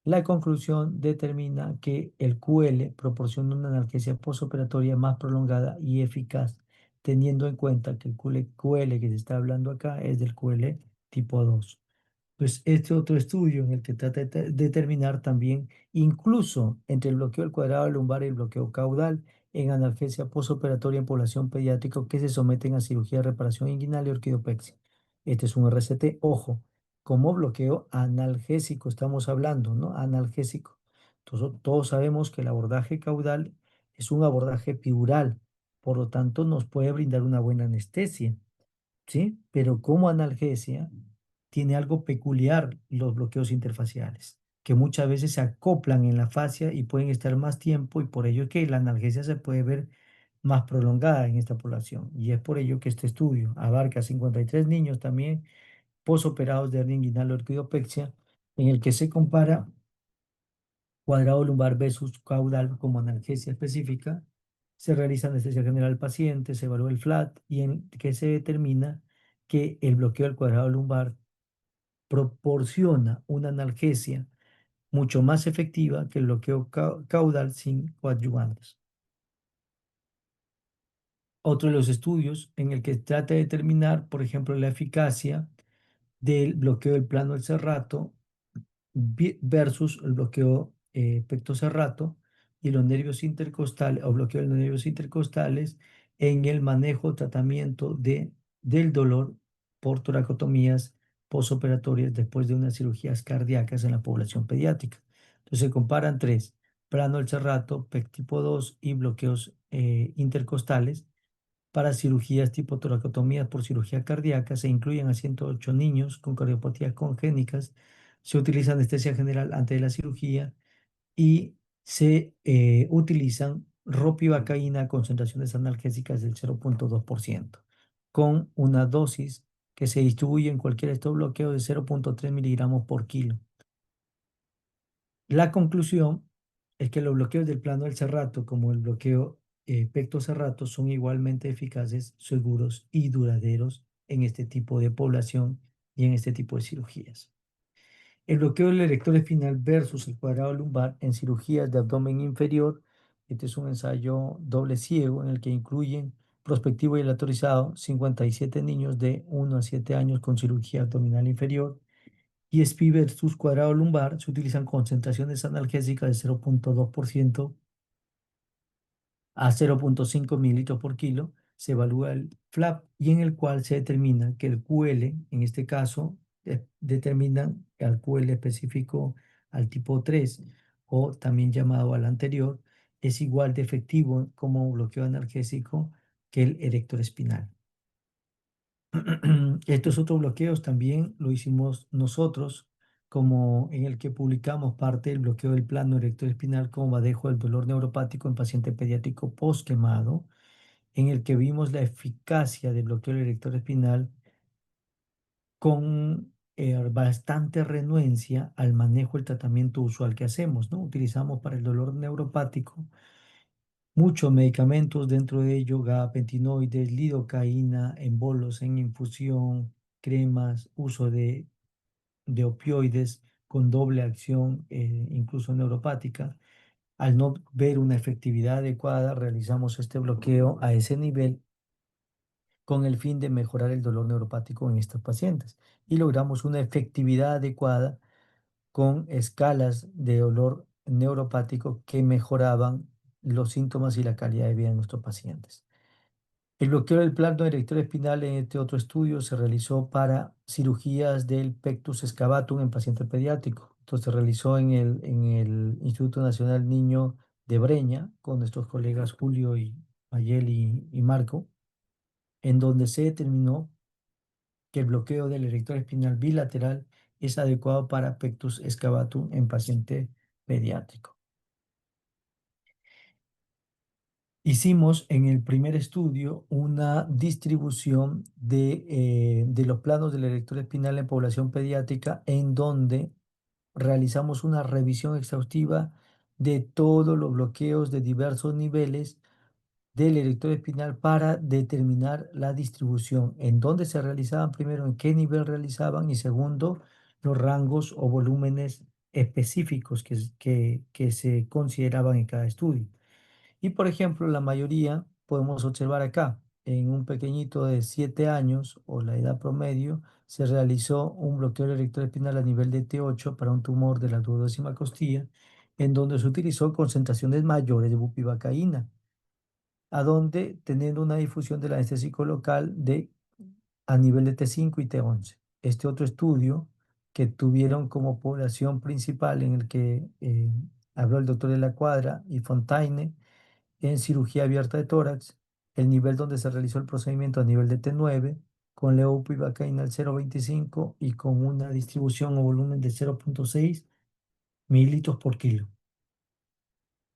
La conclusión determina que el QL proporciona una analgesia posoperatoria más prolongada y eficaz, teniendo en cuenta que el QL que se está hablando acá es del QL tipo 2. Pues este otro estudio en el que trata de determinar también, incluso entre el bloqueo del cuadrado lumbar y el bloqueo caudal, en analgesia posoperatoria en población pediátrica que se someten a cirugía de reparación inguinal y orquidopexia. Este es un RCT, ojo, como bloqueo analgésico estamos hablando, ¿no? Analgésico. Entonces, todos sabemos que el abordaje caudal es un abordaje epidural, por lo tanto nos puede brindar una buena anestesia. ¿Sí? Pero como analgesia tiene algo peculiar los bloqueos interfaciales, que muchas veces se acoplan en la fascia y pueden estar más tiempo y por ello que la analgesia se puede ver más prolongada en esta población. Y es por ello que este estudio abarca 53 niños también posoperados de hernia inguinal o orquidopexia, en el que se compara cuadrado lumbar versus caudal como analgesia específica. se realiza anestesia general al paciente, se evalúa el FLAT y en que se determina que el bloqueo del cuadrado lumbar proporciona una analgesia mucho más efectiva que el bloqueo caudal sin coadyuvantes. Otro de los estudios en el que trata de determinar, por ejemplo, la eficacia del bloqueo del plano del serrato versus el bloqueo pecto serrato y los nervios intercostales o bloqueo de los nervios intercostales en el manejo, tratamiento del dolor por toracotomías postoperatorias después de unas cirugías cardíacas en la población pediátrica. Entonces se comparan tres: plano del serrato, PEC tipo 2 y bloqueos intercostales para cirugías tipo toracotomía por cirugía cardíaca. Se incluyen a 108 niños con cardiopatías congénitas. Se utiliza anestesia general antes de la cirugía y se utilizan ropivacaína a concentraciones analgésicas del 0,2% con una dosis que se distribuye en cualquier de estos bloqueos de 0,3 miligramos por kilo. La conclusión es que los bloqueos del plano del serrato, como el bloqueo pecto serrato, son igualmente eficaces, seguros y duraderos en este tipo de población y en este tipo de cirugías. El bloqueo del erector espinal versus el cuadrado lumbar en cirugías de abdomen inferior. Este es un ensayo doble ciego en el que incluyen prospectivo y aleatorizado 57 niños de 1 a 7 años con cirugía abdominal inferior. Y SPI versus cuadrado lumbar se utilizan concentraciones analgésicas de 0,2% a 0,5 mililitros por kilo. Se evalúa el FLAP y en el cual se determina que el QL, en este caso, determina al QL específico al tipo 3 o también llamado al anterior, es igual de efectivo como bloqueo analgésico que el erector espinal. Estos otros bloqueos también lo hicimos nosotros, como en el que publicamos parte del bloqueo del plano erector espinal como manejo del dolor neuropático en paciente pediátrico postquemado, en el que vimos la eficacia del bloqueo del erector espinal con bastante renuencia al manejo del tratamiento usual que hacemos, ¿no? Utilizamos para el dolor neuropático muchos medicamentos, dentro de ello gabapentinoides, lidocaína, en bolos, en infusión, cremas, uso de opioides con doble acción, incluso neuropática. Al no ver una efectividad adecuada, realizamos este bloqueo a ese nivel con el fin de mejorar el dolor neuropático en estos pacientes y logramos una efectividad adecuada con escalas de dolor neuropático que mejoraban los síntomas y la calidad de vida de nuestros pacientes. El bloqueo del plano erector espinal en este otro estudio se realizó para cirugías del pectus excavatum en paciente pediátrico. Entonces se realizó en el Instituto Nacional Niño de Breña con nuestros colegas Julio y Mayel y Marco, en donde se determinó que el bloqueo del erector espinal bilateral es adecuado para pectus excavatum en paciente pediátrico. Hicimos en el primer estudio una distribución de los planos del erector espinal en población pediátrica, en donde realizamos una revisión exhaustiva de todos los bloqueos de diversos niveles del erector espinal para determinar la distribución, en dónde se realizaban primero, en qué nivel realizaban y segundo, los rangos o volúmenes específicos que se consideraban en cada estudio. Y por ejemplo, la mayoría podemos observar acá, en un pequeñito de 7 años o la edad promedio, se realizó un bloqueo del erector espinal a nivel de T8 para un tumor de la duodécima costilla, en donde se utilizó concentraciones mayores de bupivacaína, a donde teniendo una difusión del anestésico local a nivel de T5 y T11. Este otro estudio que tuvieron como población principal en el que habló el doctor de la Cuadra y Fontaine en cirugía abierta de tórax, el nivel donde se realizó el procedimiento a nivel de T9, con leopivacaína al 0,25 y con una distribución o volumen de 0,6 mililitros por kilo.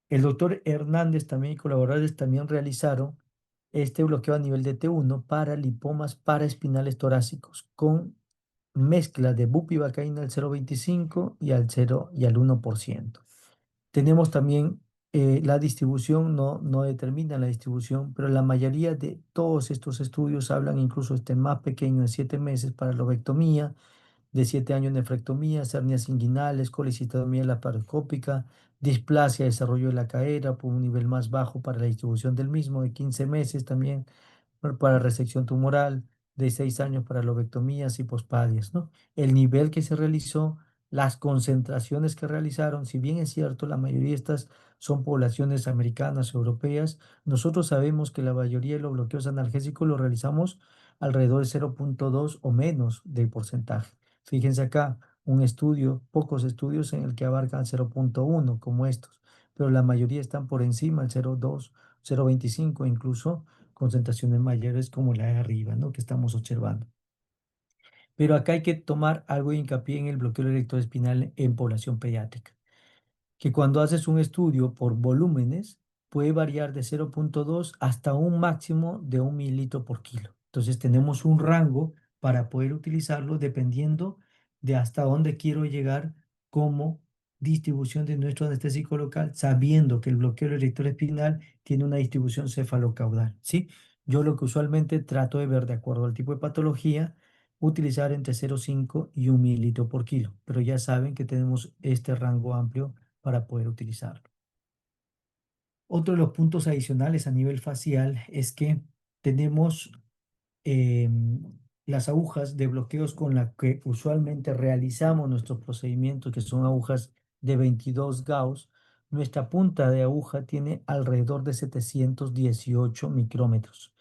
El doctor Hernández también y colaboradores también realizaron este bloqueo a nivel de T1 para lipomas paraespinales torácicos con mezcla de bupivacaína al 0,25 y al 1%. Tenemos también la distribución no determina la distribución, pero la mayoría de todos estos estudios hablan incluso este más pequeño de 7 meses para lobectomía, de 7 años nefrectomías, hernias inguinales, colecitomía laparoscópica, displasia, desarrollo de la cadera por un nivel más bajo para la distribución del mismo, de 15 meses también para resección tumoral, de 6 años para lobectomías y pospadias, ¿no? El nivel que se realizó, las concentraciones que realizaron, si bien es cierto, la mayoría de estas son poblaciones americanas, europeas, nosotros sabemos que la mayoría de los bloqueos analgésicos los realizamos alrededor de 0,2 o menos de porcentaje. Fíjense acá, un estudio, pocos estudios en el que abarcan 0,1 como estos, pero la mayoría están por encima del 0,2, 0,25, incluso concentraciones mayores como la de arriba, ¿no? Que estamos observando. Pero acá hay que tomar algo de hincapié en el bloqueo electroespinal en población pediátrica, que cuando haces un estudio por volúmenes puede variar de 0,2 hasta un máximo de 1 mililitro por kilo. Entonces tenemos un rango para poder utilizarlo dependiendo de hasta dónde quiero llegar como distribución de nuestro anestésico local, sabiendo que el bloqueo electroespinal tiene una distribución cefalocaudal, ¿sí? Yo lo que usualmente trato de ver de acuerdo al tipo de patología, utilizar entre 0,5 y 1 mililitro por kilo, pero ya saben que tenemos este rango amplio para poder utilizarlo. Otro de los puntos adicionales a nivel facial es que tenemos las agujas de bloqueos con las que usualmente realizamos nuestros procedimientos, que son agujas de 22 Gauss. Nuestra punta de aguja tiene alrededor de 718 micrómetros,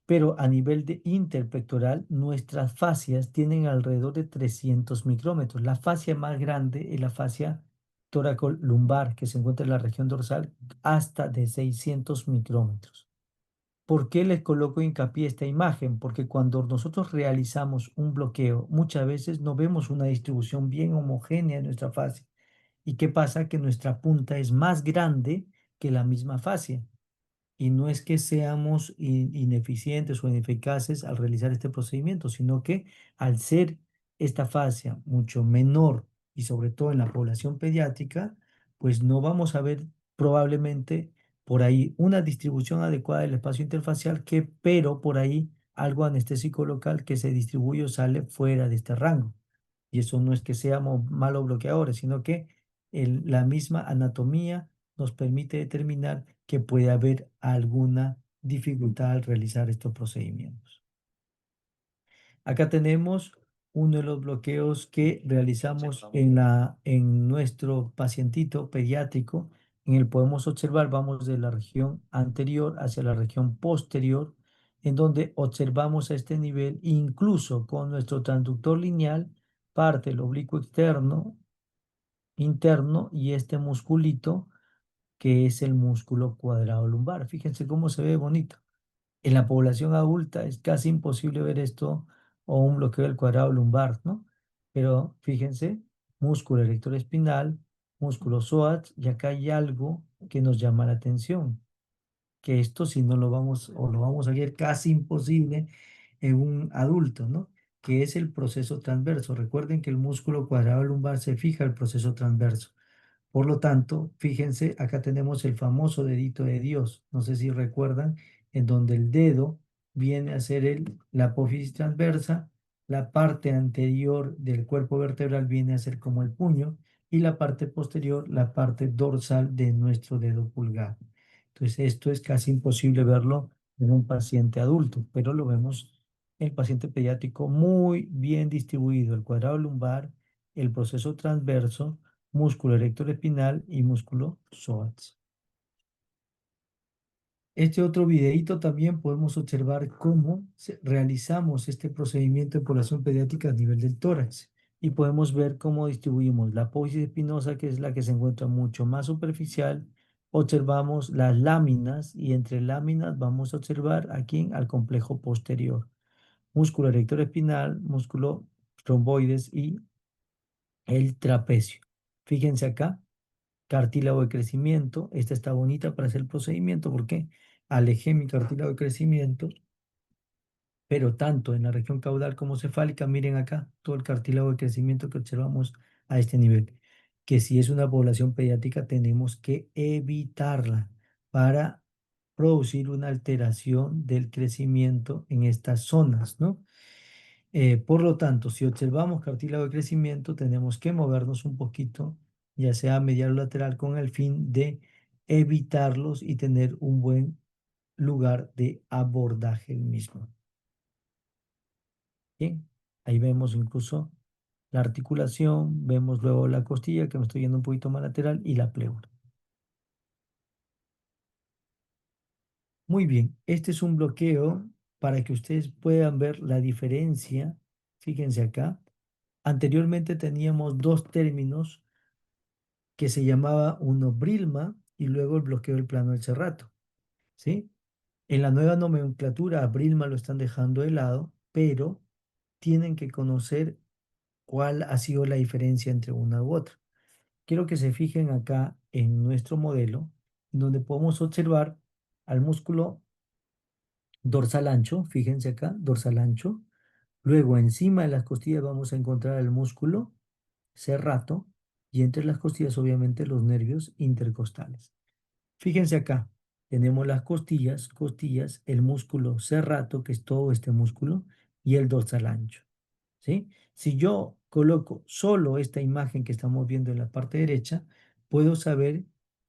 pero a nivel de interpectoral, nuestras fascias tienen alrededor de 300 micrómetros. La fascia más grande es la fascia lumbar, que se encuentra en la región dorsal, hasta de 600 micrómetros. ¿Por qué les coloco hincapié a esta imagen? Porque cuando nosotros realizamos un bloqueo, muchas veces no vemos una distribución bien homogénea en nuestra fascia. ¿Y qué pasa? Que nuestra punta es más grande que la misma fascia. Y no es que seamos ineficientes o ineficaces al realizar este procedimiento, sino que al ser esta fascia mucho menor y sobre todo en la población pediátrica, pues no vamos a ver probablemente por ahí una distribución adecuada del espacio interfacial pero por ahí algo anestésico local que se distribuye o sale fuera de este rango. Y eso no es que seamos malos bloqueadores, sino que la misma anatomía nos permite determinar que puede haber alguna dificultad al realizar estos procedimientos. Acá tenemos uno de los bloqueos que realizamos en nuestro pacientito pediátrico. En el podemos observar, vamos de la región anterior hacia la región posterior, en donde observamos a este nivel, incluso con nuestro transductor lineal, parte el oblicuo externo, interno y este musculito que es el músculo cuadrado lumbar. Fíjense cómo se ve bonito. En la población adulta es casi imposible ver esto o un bloqueo del cuadrado lumbar, ¿no? Pero fíjense, músculo erectoespinal, músculo psoas, y acá hay algo que nos llama la atención, que esto si no lo vamos o lo vamos a ver casi imposible en un adulto, ¿no? Que es el proceso transverso. Recuerden que el músculo cuadrado lumbar se fija el proceso transverso. Por lo tanto, fíjense, acá tenemos el famoso dedito de Dios. No sé si recuerdan, en donde el dedo viene a ser la apófisis transversa, la parte anterior del cuerpo vertebral viene a ser como el puño y la parte posterior, la parte dorsal de nuestro dedo pulgar. Entonces, esto es casi imposible verlo en un paciente adulto, pero lo vemos en el paciente pediátrico muy bien distribuido, el cuadrado lumbar, el proceso transverso, músculo erector espinal y músculo psoas. Este otro videito también podemos observar cómo realizamos este procedimiento en población pediátrica a nivel del tórax y podemos ver cómo distribuimos la apófisis espinosa, que es la que se encuentra mucho más superficial. Observamos las láminas y entre láminas vamos a observar aquí al complejo posterior, músculo erector espinal, músculo tromboides y el trapecio. Fíjense acá, cartílago de crecimiento. Esta está bonita para hacer el procedimiento porque alejé mi cartílago de crecimiento, pero tanto en la región caudal como cefálica, miren acá, todo el cartílago de crecimiento que observamos a este nivel. que si es una población pediátrica tenemos que evitarla para producir una alteración del crecimiento en estas zonas, ¿no? Por lo tanto, si observamos cartílago de crecimiento, tenemos que movernos un poquito, ya sea medial o lateral, con el fin de evitarlos y tener un buen lugar de abordaje el mismo. Bien, ahí vemos incluso la articulación, vemos luego la costilla, que me estoy yendo un poquito más lateral, y la pleura. Muy bien, este es un bloqueo para que ustedes puedan ver la diferencia. Fíjense acá. Anteriormente teníamos dos términos que se llamaba uno Brilma y luego el bloqueo del plano del Cerrato, ¿sí? En la nueva nomenclatura a Brilma lo están dejando de lado, pero tienen que conocer cuál ha sido la diferencia entre una u otra. Quiero que se fijen acá en nuestro modelo, donde podemos observar al músculo dorsal ancho, fíjense acá, dorsal ancho. Luego encima de las costillas vamos a encontrar el músculo serrato y entre las costillas obviamente los nervios intercostales. Fíjense acá, tenemos las costillas, el músculo serrato, que es todo este músculo, y el dorsal ancho. ¿Sí? Si yo coloco solo esta imagen que estamos viendo en la parte derecha, puedo saber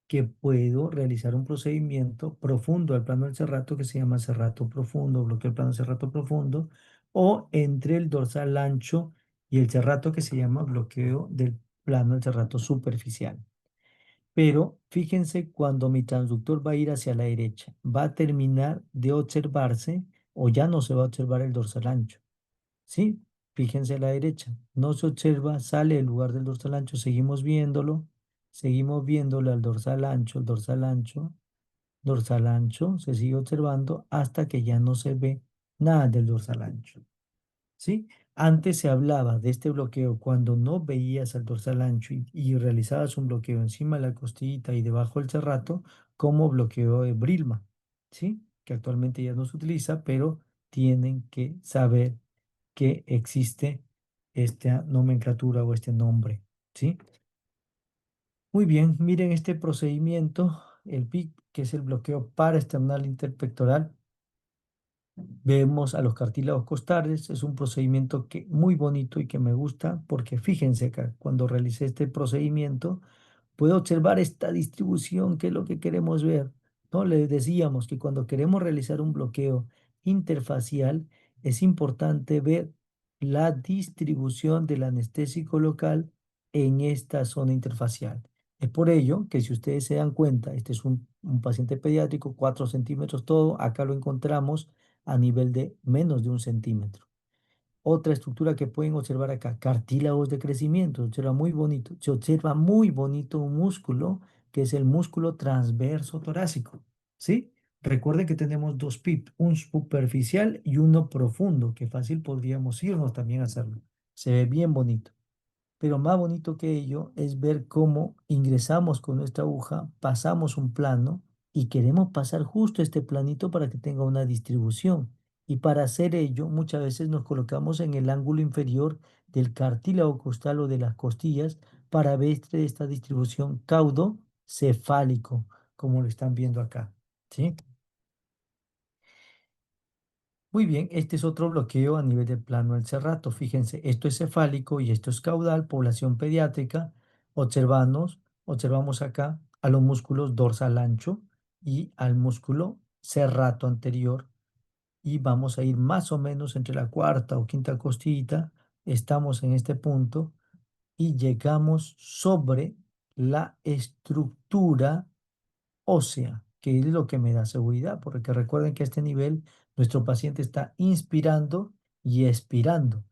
que puedo realizar un procedimiento profundo al plano del serrato que se llama serrato profundo, bloqueo del plano del serrato profundo, o entre el dorsal ancho y el serrato que se llama bloqueo del plano del serrato superficial. Pero fíjense cuando mi transductor va a ir hacia la derecha, va a terminar de observarse o ya no se va a observar el dorsal ancho. ¿Sí? Fíjense a la derecha. No se observa, sale del lugar del dorsal ancho, seguimos viéndolo al dorsal ancho, el dorsal ancho, se sigue observando hasta que ya no se ve nada del dorsal ancho. ¿Sí? Antes se hablaba de este bloqueo cuando no veías al dorsal ancho y realizabas un bloqueo encima de la costillita y debajo del serrato como bloqueo de Brilma, ¿sí? Que actualmente ya no se utiliza, pero tienen que saber que existe esta nomenclatura o este nombre, ¿sí? Muy bien, miren este procedimiento, el PIC, que es el bloqueo paraesternal interpectoral. Vemos a los cartílagos costales, es un procedimiento que muy bonito y que me gusta porque fíjense acá, cuando realicé este procedimiento, puedo observar esta distribución que es lo que queremos ver, ¿no? Les decíamos que cuando queremos realizar un bloqueo interfacial es importante ver la distribución del anestésico local en esta zona interfacial. Es por ello que si ustedes se dan cuenta, este es un paciente pediátrico, 4 centímetros todo, acá lo encontramos a nivel de menos de 1 centímetro. Otra estructura que pueden observar acá, cartílagos de crecimiento, se observa muy bonito. Se observa muy bonito un músculo que es el músculo transverso torácico, ¿sí? Recuerden que tenemos dos PIP, un superficial y uno profundo, que fácil podríamos irnos también a hacerlo. Se ve bien bonito. Pero más bonito que ello es ver cómo ingresamos con nuestra aguja, pasamos un plano y queremos pasar justo este planito para que tenga una distribución. Y para hacer ello, muchas veces nos colocamos en el ángulo inferior del cartílago costal o de las costillas para ver esta distribución caudocefálico, como lo están viendo acá. ¿Sí? Muy bien, este es otro bloqueo a nivel del plano del cerrato. Fíjense, esto es cefálico y esto es caudal, población pediátrica. Observamos acá a los músculos dorsal ancho y al músculo cerrato anterior. Y vamos a ir más o menos entre la cuarta o quinta costillita. Estamos en este punto y llegamos sobre la estructura ósea, que es lo que me da seguridad, porque recuerden que a este nivel nuestro paciente está inspirando y expirando.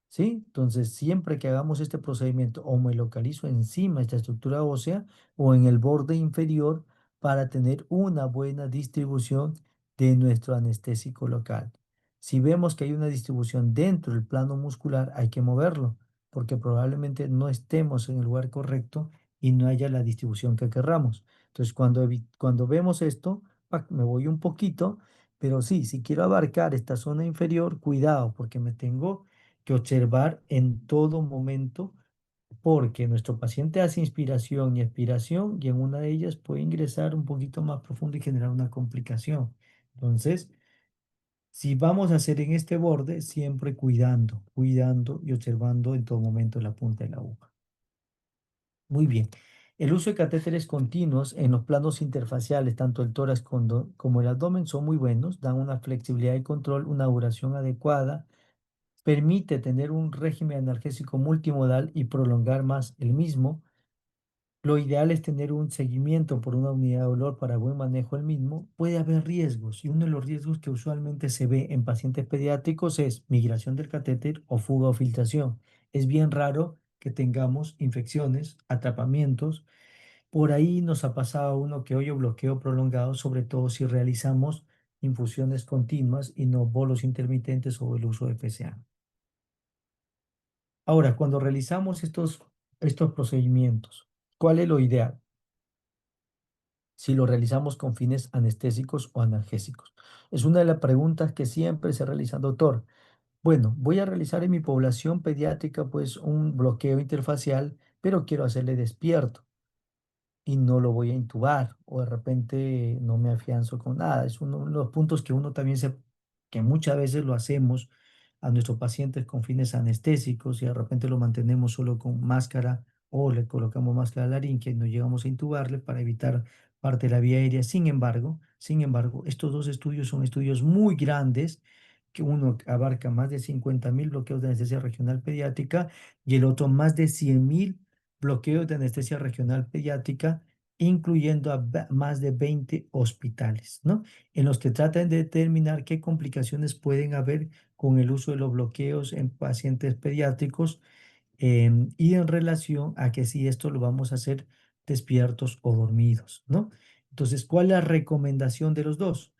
¿Sí? Entonces, siempre que hagamos este procedimiento, o me localizo encima de esta estructura ósea o en el borde inferior para tener una buena distribución de nuestro anestésico local. Si vemos que hay una distribución dentro del plano muscular, hay que moverlo, porque probablemente no estemos en el lugar correcto y no haya la distribución que querramos. Entonces, cuando vemos esto, me voy un poquito, pero sí, si quiero abarcar esta zona inferior, cuidado, porque me tengo que observar en todo momento porque nuestro paciente hace inspiración y expiración y en una de ellas puede ingresar un poquito más profundo y generar una complicación. Entonces, si vamos a hacer en este borde, siempre cuidando, cuidando y observando en todo momento la punta de la aguja. Muy bien. El uso de catéteres continuos en los planos interfaciales, tanto el tórax como el abdomen, son muy buenos, dan una flexibilidad y control, una duración adecuada, permite tener un régimen analgésico multimodal y prolongar más el mismo. Lo ideal es tener un seguimiento por una unidad de dolor para buen manejo del mismo. Puede haber riesgos y uno de los riesgos que usualmente se ve en pacientes pediátricos es migración del catéter o fuga o filtración. Es bien raro que tengamos infecciones, atrapamientos. Por ahí nos ha pasado uno que hoyo bloqueo prolongado, sobre todo si realizamos infusiones continuas y no bolos intermitentes o el uso de PCA. Ahora, cuando realizamos estos procedimientos, ¿cuál es lo ideal? Si lo realizamos con fines anestésicos o analgésicos. Es una de las preguntas que siempre se realiza, doctor. Bueno, voy a realizar en mi población pediátrica pues un bloqueo interfacial, pero quiero hacerle despierto y no lo voy a intubar o de repente no me afianzo con nada. Es uno de los puntos que uno también que muchas veces lo hacemos a nuestros pacientes con fines anestésicos y de repente lo mantenemos solo con máscara o le colocamos máscara laringe y no llegamos a intubarle para evitar parte de la vía aérea. Sin embargo, estos dos estudios son estudios muy grandes que uno abarca más de 50.000 bloqueos de anestesia regional pediátrica y el otro más de 100.000 bloqueos de anestesia regional pediátrica, incluyendo a más de 20 hospitales, ¿no? En los que tratan de determinar qué complicaciones pueden haber con el uso de los bloqueos en pacientes pediátricos y en relación a que si esto lo vamos a hacer despiertos o dormidos, ¿no? Entonces, ¿cuál es la recomendación de los dos?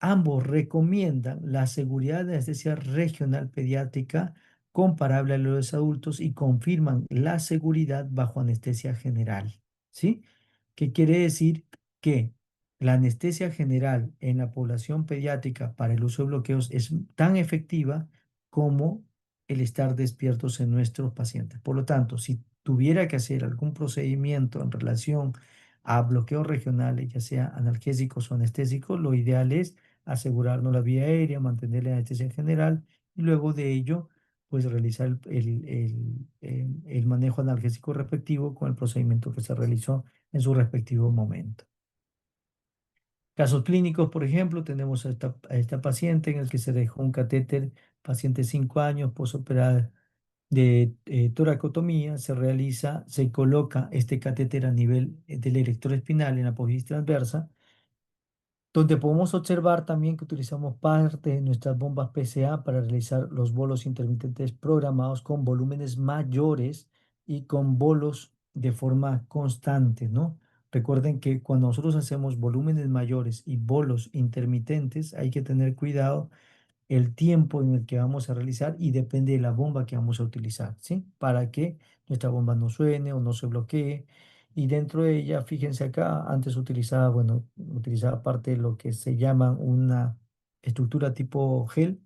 Ambos recomiendan la seguridad de anestesia regional pediátrica comparable a los adultos y confirman la seguridad bajo anestesia general. ¿Sí? ¿Qué quiere decir? Que la anestesia general en la población pediátrica para el uso de bloqueos es tan efectiva como el estar despiertos en nuestros pacientes. Por lo tanto, si tuviera que hacer algún procedimiento en relación a bloqueos regionales, ya sea analgésicos o anestésicos, lo ideal es asegurarnos la vía aérea, mantener la anestesia general y luego de ello, pues realizar el manejo analgésico respectivo con el procedimiento que se realizó en su respectivo momento. Casos clínicos, por ejemplo, tenemos a esta paciente en el que se dejó un catéter, paciente 5 años, posoperada de toracotomía, se coloca este catéter a nivel del electroespinal en la apófisis transversa, donde podemos observar también que utilizamos parte de nuestras bombas PCA para realizar los bolos intermitentes programados con volúmenes mayores y con bolos de forma constante, ¿no? Recuerden que cuando nosotros hacemos volúmenes mayores y bolos intermitentes, hay que tener cuidado el tiempo en el que vamos a realizar y depende de la bomba que vamos a utilizar, ¿sí? Para que nuestra bomba no suene o no se bloquee. Y dentro de ella, fíjense acá, antes utilizaba, bueno, utilizaba parte de lo que se llama una estructura tipo gel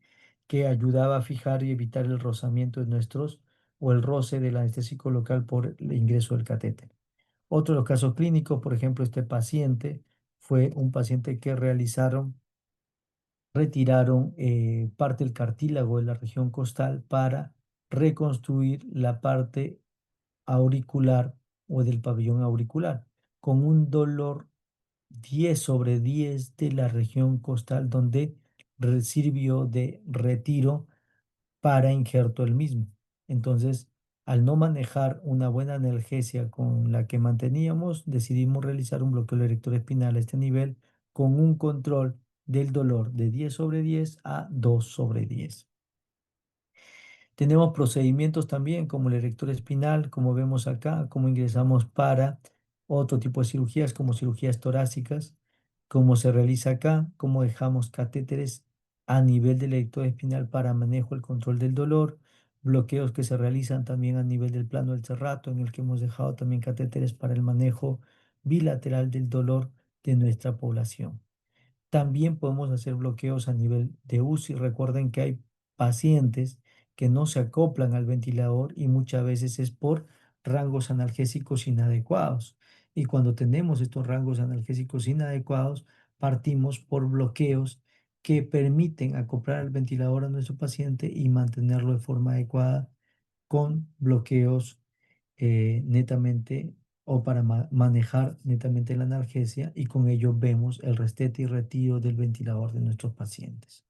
que ayudaba a fijar y evitar el rozamiento de nuestros o el roce del anestésico local por el ingreso del catéter. Otro de los casos clínicos, por ejemplo, este paciente fue un paciente que retiraron parte del cartílago de la región costal para reconstruir la parte auricular o del pabellón auricular, con un dolor 10/10 de la región costal donde sirvió de retiro para injerto el mismo. Entonces, al no manejar una buena analgesia con la que manteníamos, decidimos realizar un bloqueo electroespinal a este nivel con un control del dolor de 10/10 a 2/10. Tenemos procedimientos también como el erector espinal, como vemos acá, como ingresamos para otro tipo de cirugías como cirugías torácicas, como se realiza acá, como dejamos catéteres a nivel del erector espinal para manejo el control del dolor, bloqueos que se realizan también a nivel del plano del cerrato, en el que hemos dejado también catéteres para el manejo bilateral del dolor de nuestra población. También podemos hacer bloqueos a nivel de UCI. Recuerden que hay pacientes que no se acoplan al ventilador y muchas veces es por rangos analgésicos inadecuados. Y cuando tenemos estos rangos analgésicos inadecuados, partimos por bloqueos que permiten acoplar el ventilador a nuestro paciente y mantenerlo de forma adecuada con bloqueos netamente o para manejar netamente la analgesia y con ello vemos el restete y retiro del ventilador de nuestros pacientes.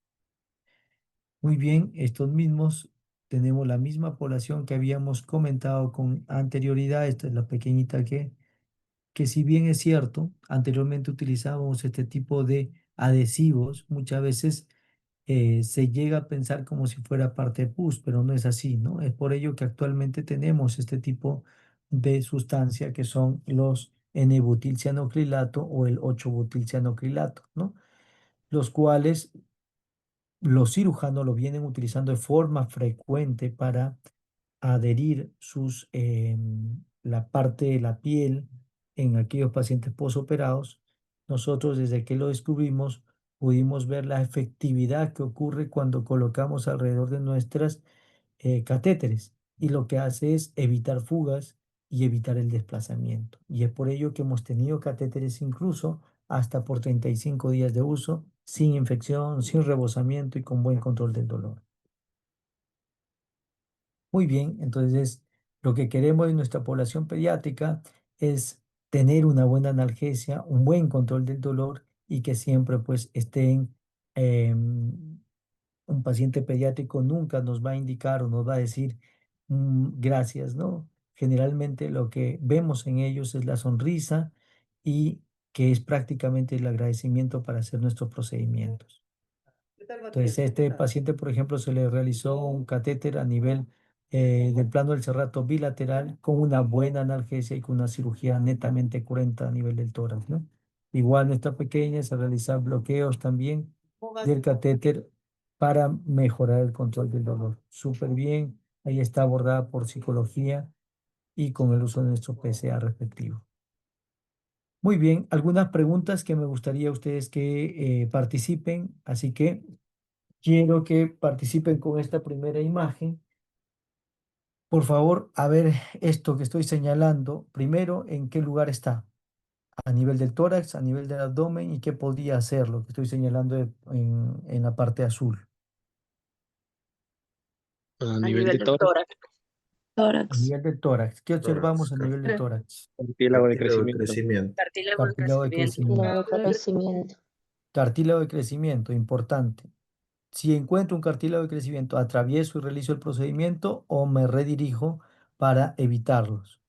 Muy bien, estos mismos tenemos la misma población que habíamos comentado con anterioridad. Esta es la pequeñita que si bien es cierto, anteriormente utilizábamos este tipo de adhesivos, muchas veces se llega a pensar como si fuera parte de pus, pero no es así, ¿no? Es por ello que actualmente tenemos este tipo de sustancia que son los N-butilcianocrilato o el 8-butilcianocrilato, ¿no? Los cuales los cirujanos lo vienen utilizando de forma frecuente para adherir la parte de la piel en aquellos pacientes posoperados. Nosotros desde que lo descubrimos pudimos ver la efectividad que ocurre cuando colocamos alrededor de nuestras catéteres y lo que hace es evitar fugas y evitar el desplazamiento. Y es por ello que hemos tenido catéteres incluso hasta por 35 días de uso, sin infección, sin rebosamiento y con buen control del dolor. Muy bien, entonces lo que queremos en nuestra población pediátrica es tener una buena analgesia, un buen control del dolor y que siempre pues estén, un paciente pediátrico nunca nos va a indicar o nos va a decir gracias, ¿no? Generalmente lo que vemos en ellos es la sonrisa y que es prácticamente el agradecimiento para hacer nuestros procedimientos. Entonces, a este paciente, por ejemplo, se le realizó un catéter a nivel del plano del cerrato bilateral con una buena analgesia y con una cirugía netamente cruenta a nivel del tórax, ¿no? Igual nuestra pequeña se realizan bloqueos también del catéter para mejorar el control del dolor. Súper bien, ahí está abordada por psicología y con el uso de nuestro PCA respectivo. Muy bien, algunas preguntas que me gustaría a ustedes que participen, así que quiero que participen con esta primera imagen. Por favor, a ver esto que estoy señalando, primero, ¿en qué lugar está? A nivel del tórax, a nivel del abdomen y qué podría hacer lo que estoy señalando en la parte azul. A A nivel nivel de del tórax, tórax. A Tórax. nivel del tórax, ¿qué observamos Tórax, a nivel del Car- tórax? cartílago de cartílago de crecimiento. crecimiento. Cartílago de Cartílago de crecimiento. crecimiento. Cartílago de crecimiento. Cartílago de crecimiento, importante. Si encuentro un cartílago de crecimiento, ¿atravieso y realizo el procedimiento o me redirijo para evitarlos?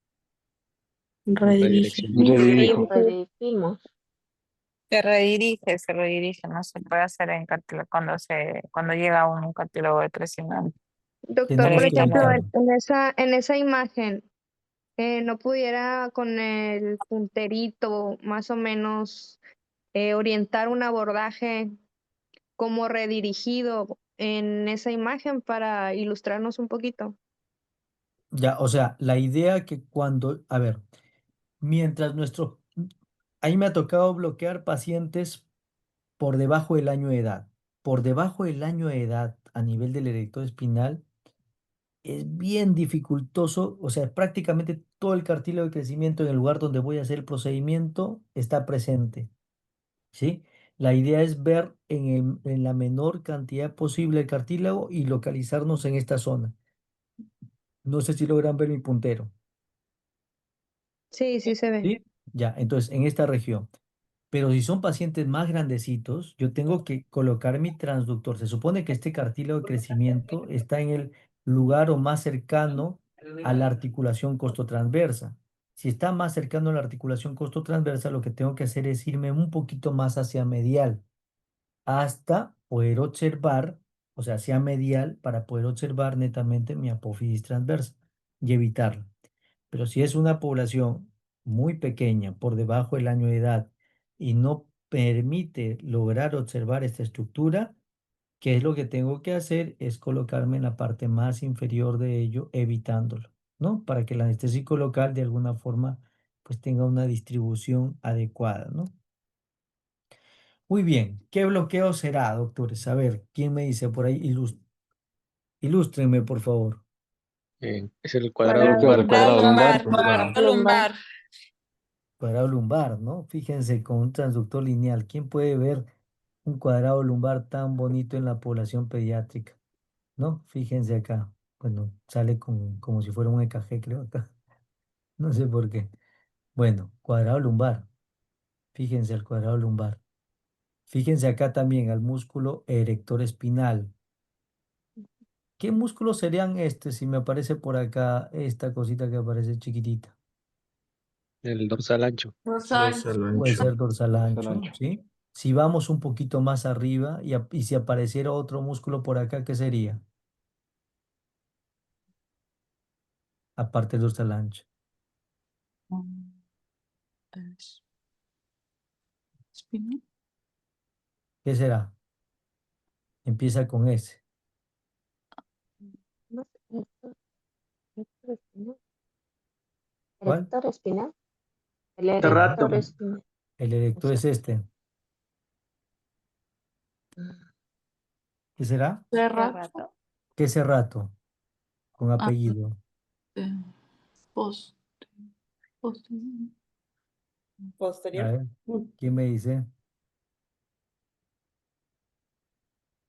Redirige. Redirección. Redirijo. Redirigimos. Se redirige, no se puede hacer en cuando llega un cartílago de crecimiento. Doctor, por Tenemos que ejemplo, evitarlo. en esa imagen, no pudiera con el punterito más o menos orientar un abordaje como redirigido en esa imagen para ilustrarnos un poquito. Ya, o sea, la idea que cuando, a ver, mientras ahí me ha tocado bloquear pacientes por debajo del año de edad. Por debajo del año de edad a nivel del erector espinal es bien dificultoso, o sea, prácticamente todo el cartílago de crecimiento en el lugar donde voy a hacer el procedimiento está presente, ¿sí? La idea es ver en la menor cantidad posible el cartílago y localizarnos en esta zona. No sé si logran ver mi puntero. Sí, sí se ve. ¿Sí? Ya, entonces en esta región. Pero si son pacientes más grandecitos, yo tengo que colocar mi transductor. Se supone que este cartílago de crecimiento está en el lugar o más cercano a la articulación costotransversa. Si está más cercano a la articulación costotransversa, lo que tengo que hacer es irme un poquito más hacia medial hasta poder observar, o sea, hacia medial para poder observar netamente mi apófisis transversa y evitarlo. Pero si es una población muy pequeña, por debajo del año de edad, y no permite lograr observar esta estructura, ¿qué es lo que tengo que hacer? Es colocarme en la parte más inferior de ello, evitándolo, ¿no? Para que el anestésico local de alguna forma pues tenga una distribución adecuada, ¿no? Muy bien, ¿qué bloqueo será, doctores? A ver, ¿quién me dice por ahí? Ilústrenme, por favor. Es el Cuadrado cuadrado El cuadrado lumbar. lumbar. Lumbar. Cuadrado lumbar, ¿no? Fíjense con un transductor lineal. ¿Quién puede ver un cuadrado lumbar tan bonito en la población pediátrica? ¿No? Fíjense acá. Bueno, sale como si fuera un EKG, creo acá. No sé por qué. Bueno, cuadrado lumbar. Fíjense el cuadrado lumbar. Fíjense acá también al músculo erector espinal. ¿Qué músculos serían estos si me aparece por acá esta cosita que aparece chiquitita? El dorsal ancho. Dorsal. Puede ancho. ser dorsal Dorsal ancho, ancho. ¿sí? Si vamos un poquito más arriba y si apareciera otro músculo por acá, ¿qué sería? Aparte del dorsal ancho. Es- espina. ¿Qué será? Empieza con S. ¿Cuál? Erector espinal. El Cerrato. erector espinal. El erector es este. ¿Qué será? Cerrato. ¿Qué cerrato? Con Ah, apellido. Post. Post. A ver, ¿quién me dice?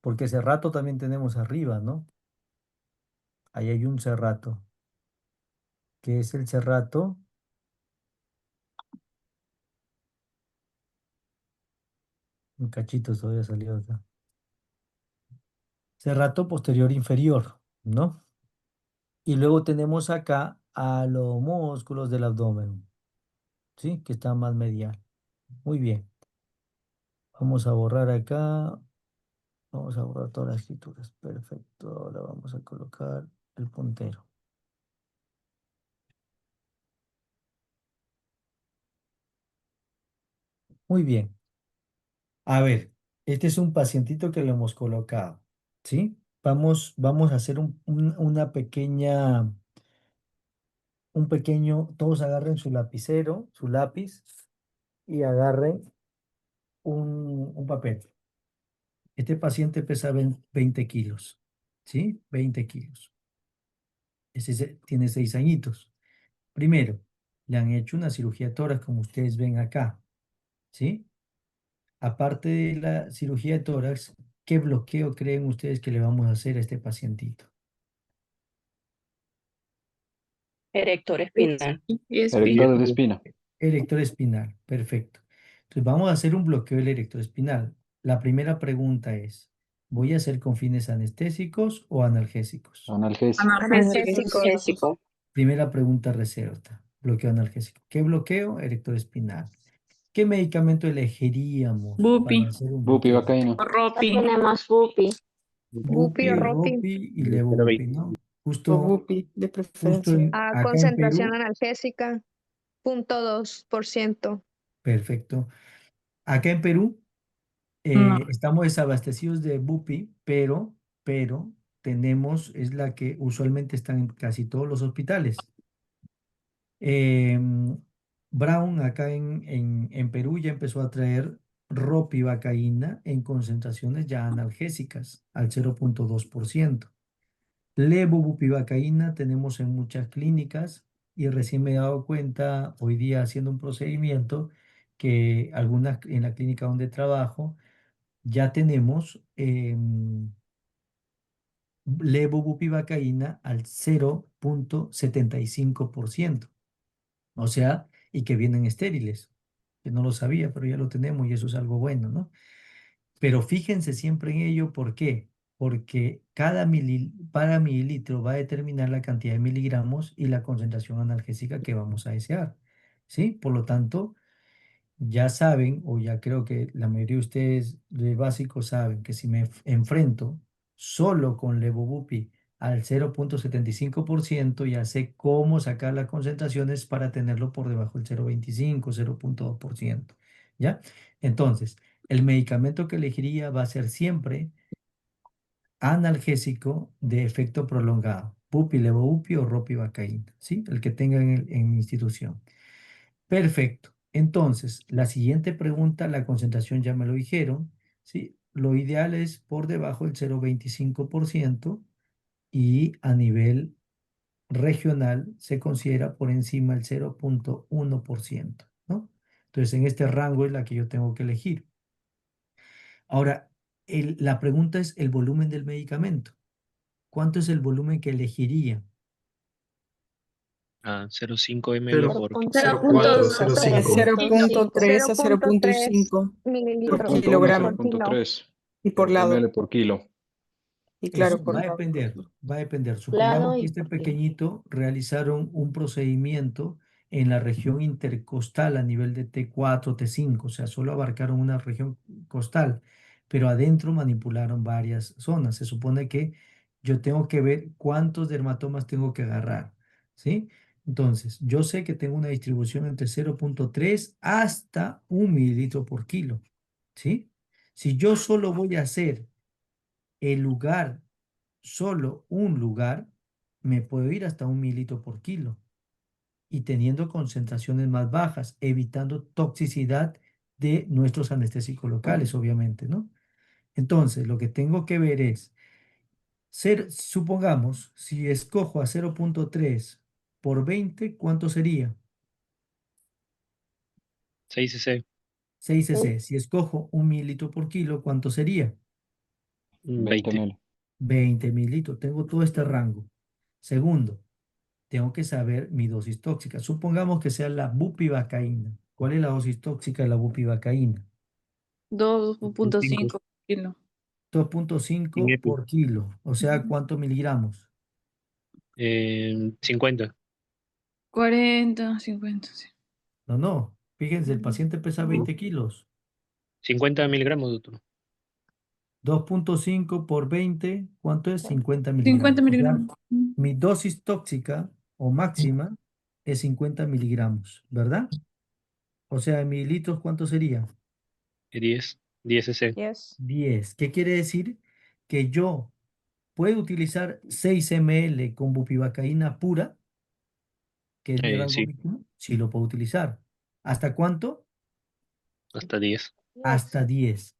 Porque cerrato también tenemos arriba, ¿no? Ahí hay un cerrato. ¿Qué es el cerrato? Un cachito todavía salió acá. Cerrato posterior inferior, ¿no? Y luego tenemos acá a los músculos del abdomen, ¿sí? Que están más medial. Muy bien. Vamos a borrar acá. Vamos a borrar todas las escrituras. Perfecto. Ahora vamos a colocar el puntero. Muy bien. A ver, este es un pacientito que lo hemos colocado, ¿sí? Vamos a hacer un pequeño, todos agarren su lapicero, su lápiz y agarren un papel. Este paciente pesa 20 kilos, ¿sí? 20 kilos. Tiene 6 añitos. Primero, le han hecho una cirugía de tórax, como ustedes ven acá, ¿sí? Aparte de la cirugía de tórax, ¿qué bloqueo creen ustedes que le vamos a hacer a este pacientito? Erector espinal. Y espina. Erector de espina. Erector espinal, perfecto. Entonces vamos a hacer un bloqueo del erector espinal. La primera pregunta es, ¿voy a hacer con fines anestésicos o analgésicos? Analgésico. Analgésicos. Analgésico. Primera pregunta reserva, bloqueo analgésico. ¿Qué bloqueo? Erector espinal. ¿Qué medicamento elegiríamos Bupi. para hacer un Bupi bloqueo? vacaíno. Ya tenemos Bupi. Bupi o Ropi. Ropi y levobupi, ¿no? Justo, De justo preferencia. A acá en concentración Perú, analgésica, 0.2%. perfecto. Acá en Perú No. estamos desabastecidos de Bupi, pero tenemos, es la que usualmente está en casi todos los hospitales. Em, Brown acá en Perú ya empezó a traer ropivacaína en concentraciones ya analgésicas al 0.2%. Levobupivacaína tenemos en muchas clínicas y recién me he dado cuenta hoy día haciendo un procedimiento que algunas en la clínica donde trabajo ya tenemos levobupivacaína al 0.75%. O sea, y que vienen estériles, que no lo sabía, pero ya lo tenemos y eso es algo bueno, ¿no? Pero fíjense siempre en ello, ¿por qué? Porque para mililitro va a determinar la cantidad de miligramos y la concentración analgésica que vamos a desear, ¿sí? Por lo tanto, ya saben, o ya creo que la mayoría de ustedes de básico saben que si me enfrento solo con levobupi al 0.75%, ya sé cómo sacar las concentraciones para tenerlo por debajo del 0.25, 0.2%, ¿ya? Entonces, el medicamento que elegiría va a ser siempre analgésico de efecto prolongado, bupi, levobupi o ropivacaína, ¿sí? El que tenga en mi institución. Perfecto. Entonces, la siguiente pregunta, la concentración ya me lo dijeron, ¿sí? Lo ideal es por debajo del 0.25%, y a nivel regional se considera por encima del 0,1%, ¿no? Entonces, en este rango es la que yo tengo que elegir. Ahora, la pregunta es el volumen del medicamento. ¿Cuánto es el volumen que elegiría? 0,5 ml Cero- por 0.3 0.3 a 0.5 por mililitros kilogramo por kilo. y por lado. ml por kilo. Y Eso claro, por va a lado. depender, va a depender. Lado Supongamos que y este por kilo. pequeñito realizaron un procedimiento en la región intercostal a nivel de T4, T5, o sea, solo abarcaron una región costal, pero adentro manipularon varias zonas. Se supone que yo tengo que ver cuántos dermatomas tengo que agarrar, ¿sí? Entonces, yo sé que tengo una distribución entre 0,3 hasta 1 mililitro por kilo, ¿sí? Si yo solo voy a hacer el lugar, solo un lugar, me puedo ir hasta 1 mililitro por kilo y teniendo concentraciones más bajas, evitando toxicidad de nuestros anestésicos locales, obviamente, ¿no? Entonces, lo que tengo que ver es, supongamos, si escojo a 0,3 por 20, ¿cuánto sería? 6 cc, 6 cc. Si escojo 1 mililitro por kilo, ¿cuánto sería? 20 20. ml. 20 mililitros. Tengo todo este rango. Segundo, tengo que saber mi dosis tóxica. Supongamos que sea la bupivacaína. ¿Cuál es la dosis tóxica de la bupivacaína? 2.5 kilo. 2,5 por kilo. O sea, ¿cuántos miligramos? 50. 40, 50, sí. No, no. Fíjense, el paciente pesa 20 kilos. 50 miligramos, doctor. 2,5 por 20, ¿cuánto es? 50 50 miligramos. O sea, miligramos. mi dosis tóxica o máxima es 50 miligramos, ¿verdad? O sea, en mililitros, ¿cuánto sería? 10 cc. Yes. 10. ¿Qué quiere decir? Que yo puedo utilizar 6 ml con bupivacaína pura, que es mi rango Sí, mínimo. Sí, lo puedo utilizar. ¿Hasta cuánto? hasta 10. Hasta 10.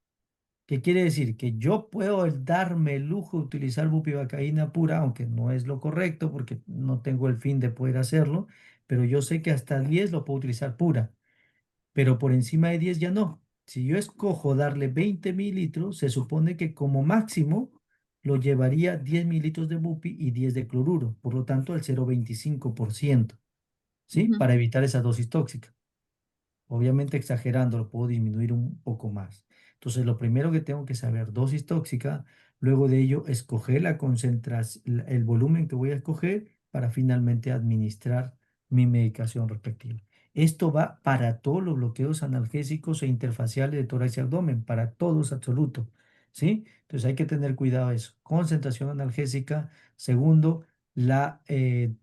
¿Qué quiere decir? Que yo puedo darme el lujo de utilizar bupivacaína pura, aunque no es lo correcto porque no tengo el fin de poder hacerlo, pero yo sé que hasta 10 lo puedo utilizar pura, pero por encima de 10 ya no. Si yo escojo darle 20 mililitros, se supone que como máximo lo llevaría 10 mililitros de bupi y 10 de cloruro, por lo tanto el 0,25%, ¿sí? Ujú. Para evitar esa dosis tóxica. Obviamente exagerando, lo puedo disminuir un poco más. Entonces, lo primero que tengo que saber, dosis tóxica, luego de ello, escoger la concentración, el volumen que voy a escoger para finalmente administrar mi medicación respectiva. Esto va para todos los bloqueos analgésicos e interfaciales de tórax y abdomen, para todos absoluto, ¿sí? Entonces hay que tener cuidado de eso. Concentración analgésica, segundo, la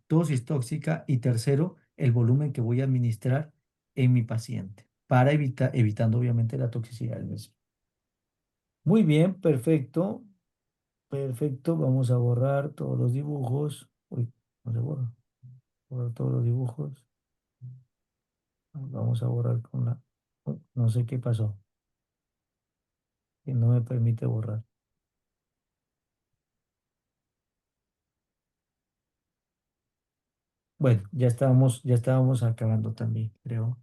dosis tóxica y tercero, el volumen que voy a administrar en mi paciente para evitando obviamente la toxicidad del mismo. Muy bien, perfecto, perfecto. Vamos a borrar todos los dibujos. Uy, no se borra. Borrar todos los dibujos. Vamos a borrar con la... Uy, no sé qué pasó, que no me permite borrar. Bueno, ya estábamos acabando también, creo.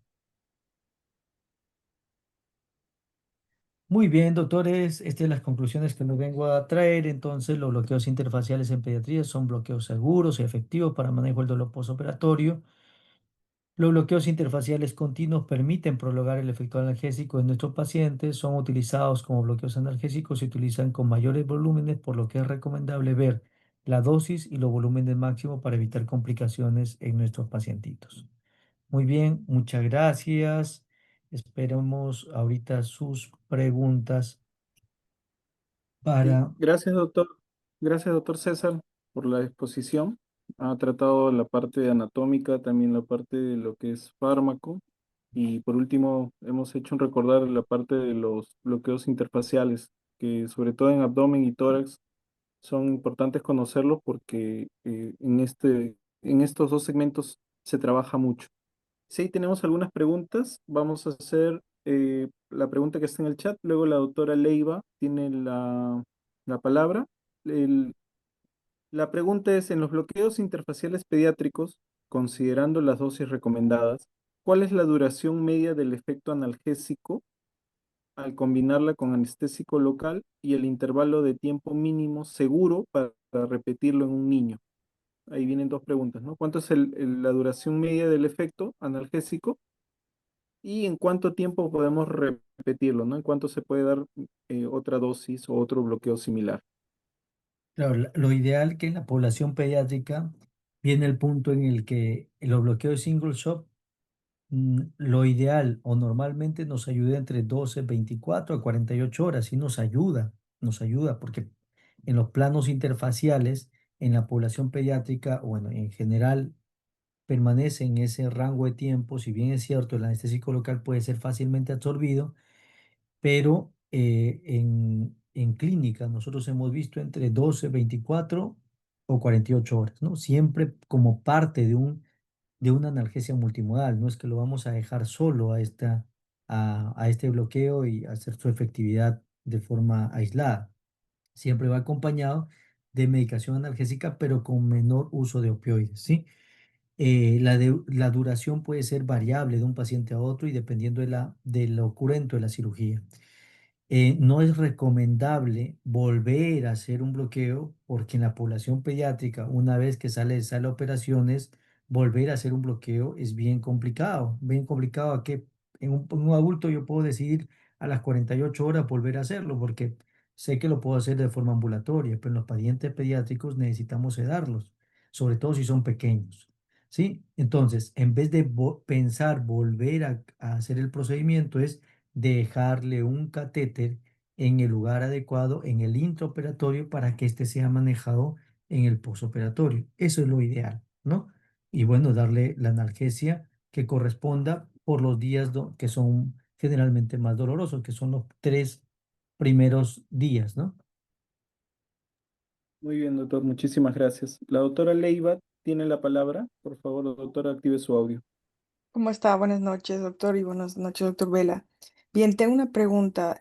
Muy bien, doctores, estas son las conclusiones que nos vengo a traer. Entonces, los bloqueos interfaciales en pediatría son bloqueos seguros y efectivos para manejo del dolor postoperatorio. Los bloqueos interfaciales continuos permiten prolongar el efecto analgésico en nuestros pacientes. Son utilizados como bloqueos analgésicos, se utilizan con mayores volúmenes, por lo que es recomendable ver la dosis y los volúmenes máximos para evitar complicaciones en nuestros pacientitos. Muy bien, muchas gracias. Esperamos ahorita sus preguntas Sí, para... gracias, doctor. Gracias, doctor César, por la exposición. Ha tratado la parte anatómica, también la parte de lo que es fármaco. Y por último, hemos hecho un recordar la parte de los bloqueos interfaciales, que sobre todo en abdomen y tórax son importantes conocerlos porque en estos dos segmentos se trabaja mucho. Sí, tenemos algunas preguntas. Vamos a hacer la pregunta que está en el chat. Luego la doctora Leiva tiene la palabra. El- La pregunta es, en los bloqueos interfaciales pediátricos, considerando las dosis recomendadas, ¿cuál es la duración media del efecto analgésico al combinarla con anestésico local y el intervalo de tiempo mínimo seguro para repetirlo en un niño? Ahí vienen dos preguntas, ¿no? ¿Cuánto es la duración media del efecto analgésico y en cuánto tiempo podemos repetirlo, ¿no? ¿En cuánto se puede dar otra dosis o otro bloqueo similar? Claro, lo ideal que en la población pediátrica viene el punto en el que los bloqueos single shot, lo ideal o normalmente nos ayuda entre 12, 24 a 48 horas y nos ayuda porque en los planos interfaciales, en la población pediátrica, bueno, en general permanece en ese rango de tiempo, si bien es cierto, el anestésico local puede ser fácilmente absorbido, pero en clínica nosotros hemos visto entre 12, 24 o 48 horas, ¿no? Siempre como parte de una analgesia multimodal, no es que lo vamos a dejar solo a este bloqueo y hacer su efectividad de forma aislada. Siempre va acompañado de medicación analgésica, pero con menor uso de opioides, ¿sí? La duración puede ser variable de un paciente a otro y dependiendo de lo ocurrente de la cirugía. No es recomendable volver a hacer un bloqueo porque en la población pediátrica, una vez que sale de sala de operaciones, volver a hacer un bloqueo es bien complicado. Bien complicado a que en un adulto yo puedo decidir a las 48 horas volver a hacerlo porque sé que lo puedo hacer de forma ambulatoria, pero en los pacientes pediátricos necesitamos sedarlos, sobre todo si son pequeños. ¿Sí? Entonces, en vez de pensar volver a hacer el procedimiento, es dejarle un catéter en el lugar adecuado, en el intraoperatorio, para que éste sea manejado en el posoperatorio. Eso es lo ideal, ¿no? Y bueno, darle la analgesia que corresponda por los días que son generalmente más dolorosos, que son los 3 primeros días, ¿no? Muy bien, doctor, muchísimas gracias. La doctora Leiva tiene la palabra. Por favor, doctora, active su audio. ¿Cómo está? Buenas noches, doctor, y buenas noches, doctor Vela. Bien, tengo una pregunta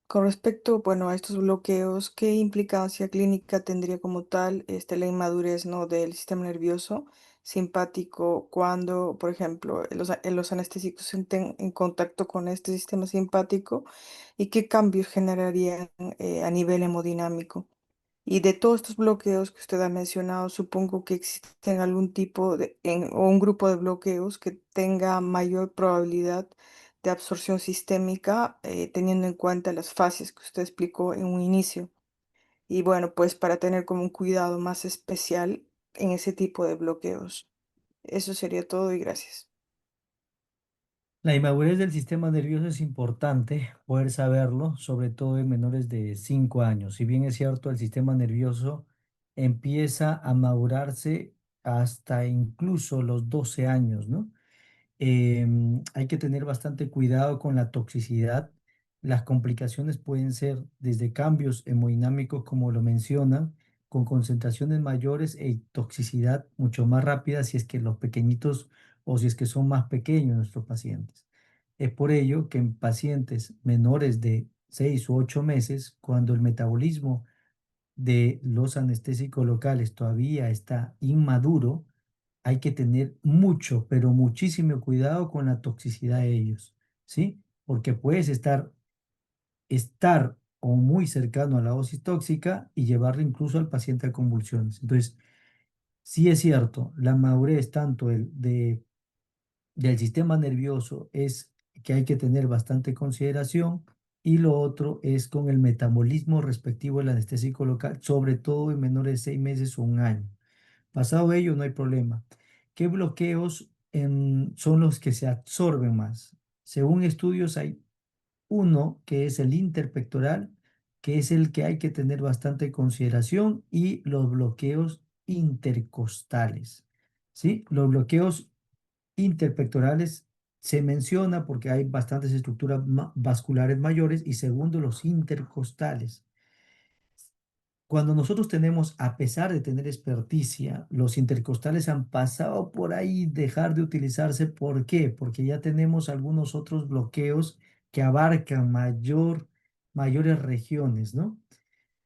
con respecto, bueno, a estos bloqueos. ¿Qué implicancia clínica tendría como tal la inmadurez, ¿no? del sistema nervioso simpático cuando, por ejemplo, los anestésicos entren en contacto con este sistema simpático y qué cambios generarían a nivel hemodinámico? Y de todos estos bloqueos que usted ha mencionado, supongo que existen algún tipo o un grupo de bloqueos que tenga mayor probabilidad de absorción sistémica, teniendo en cuenta las fases que usted explicó en un inicio. Y bueno, pues para tener como un cuidado más especial en ese tipo de bloqueos. Eso sería todo y gracias. La inmadurez del sistema nervioso es importante poder saberlo, sobre todo en menores de 5 años. Si bien es cierto, el sistema nervioso empieza a madurarse hasta incluso los 12 años, ¿no? Hay que tener bastante cuidado con la toxicidad. Las complicaciones pueden ser desde cambios hemodinámicos, como lo mencionan, con concentraciones mayores e toxicidad mucho más rápida si es que los pequeñitos o si es que son más pequeños nuestros pacientes. Es por ello que en pacientes menores de 6 u 8 meses, cuando el metabolismo de los anestésicos locales todavía está inmaduro, hay que tener mucho, pero muchísimo cuidado con la toxicidad de ellos, ¿sí? Porque puedes estar o muy cercano a la dosis tóxica y llevarle incluso al paciente a convulsiones. Entonces, sí es cierto, la madurez tanto del sistema nervioso es que hay que tener bastante consideración y lo otro es con el metabolismo respectivo del anestésico local, sobre todo en menores de 6 meses o un año. Pasado ello, no hay problema. ¿Qué bloqueos son los que se absorben más? Según estudios, hay uno que es el interpectoral, que es el que hay que tener bastante consideración, y los bloqueos intercostales. ¿Sí? Los bloqueos interpectorales se menciona porque hay bastantes estructuras vasculares mayores, y segundo, los intercostales. Cuando nosotros tenemos, a pesar de tener experticia, los intercostales han pasado por ahí dejar de utilizarse. ¿Por qué? Porque ya tenemos algunos otros bloqueos que abarcan mayores regiones, ¿no?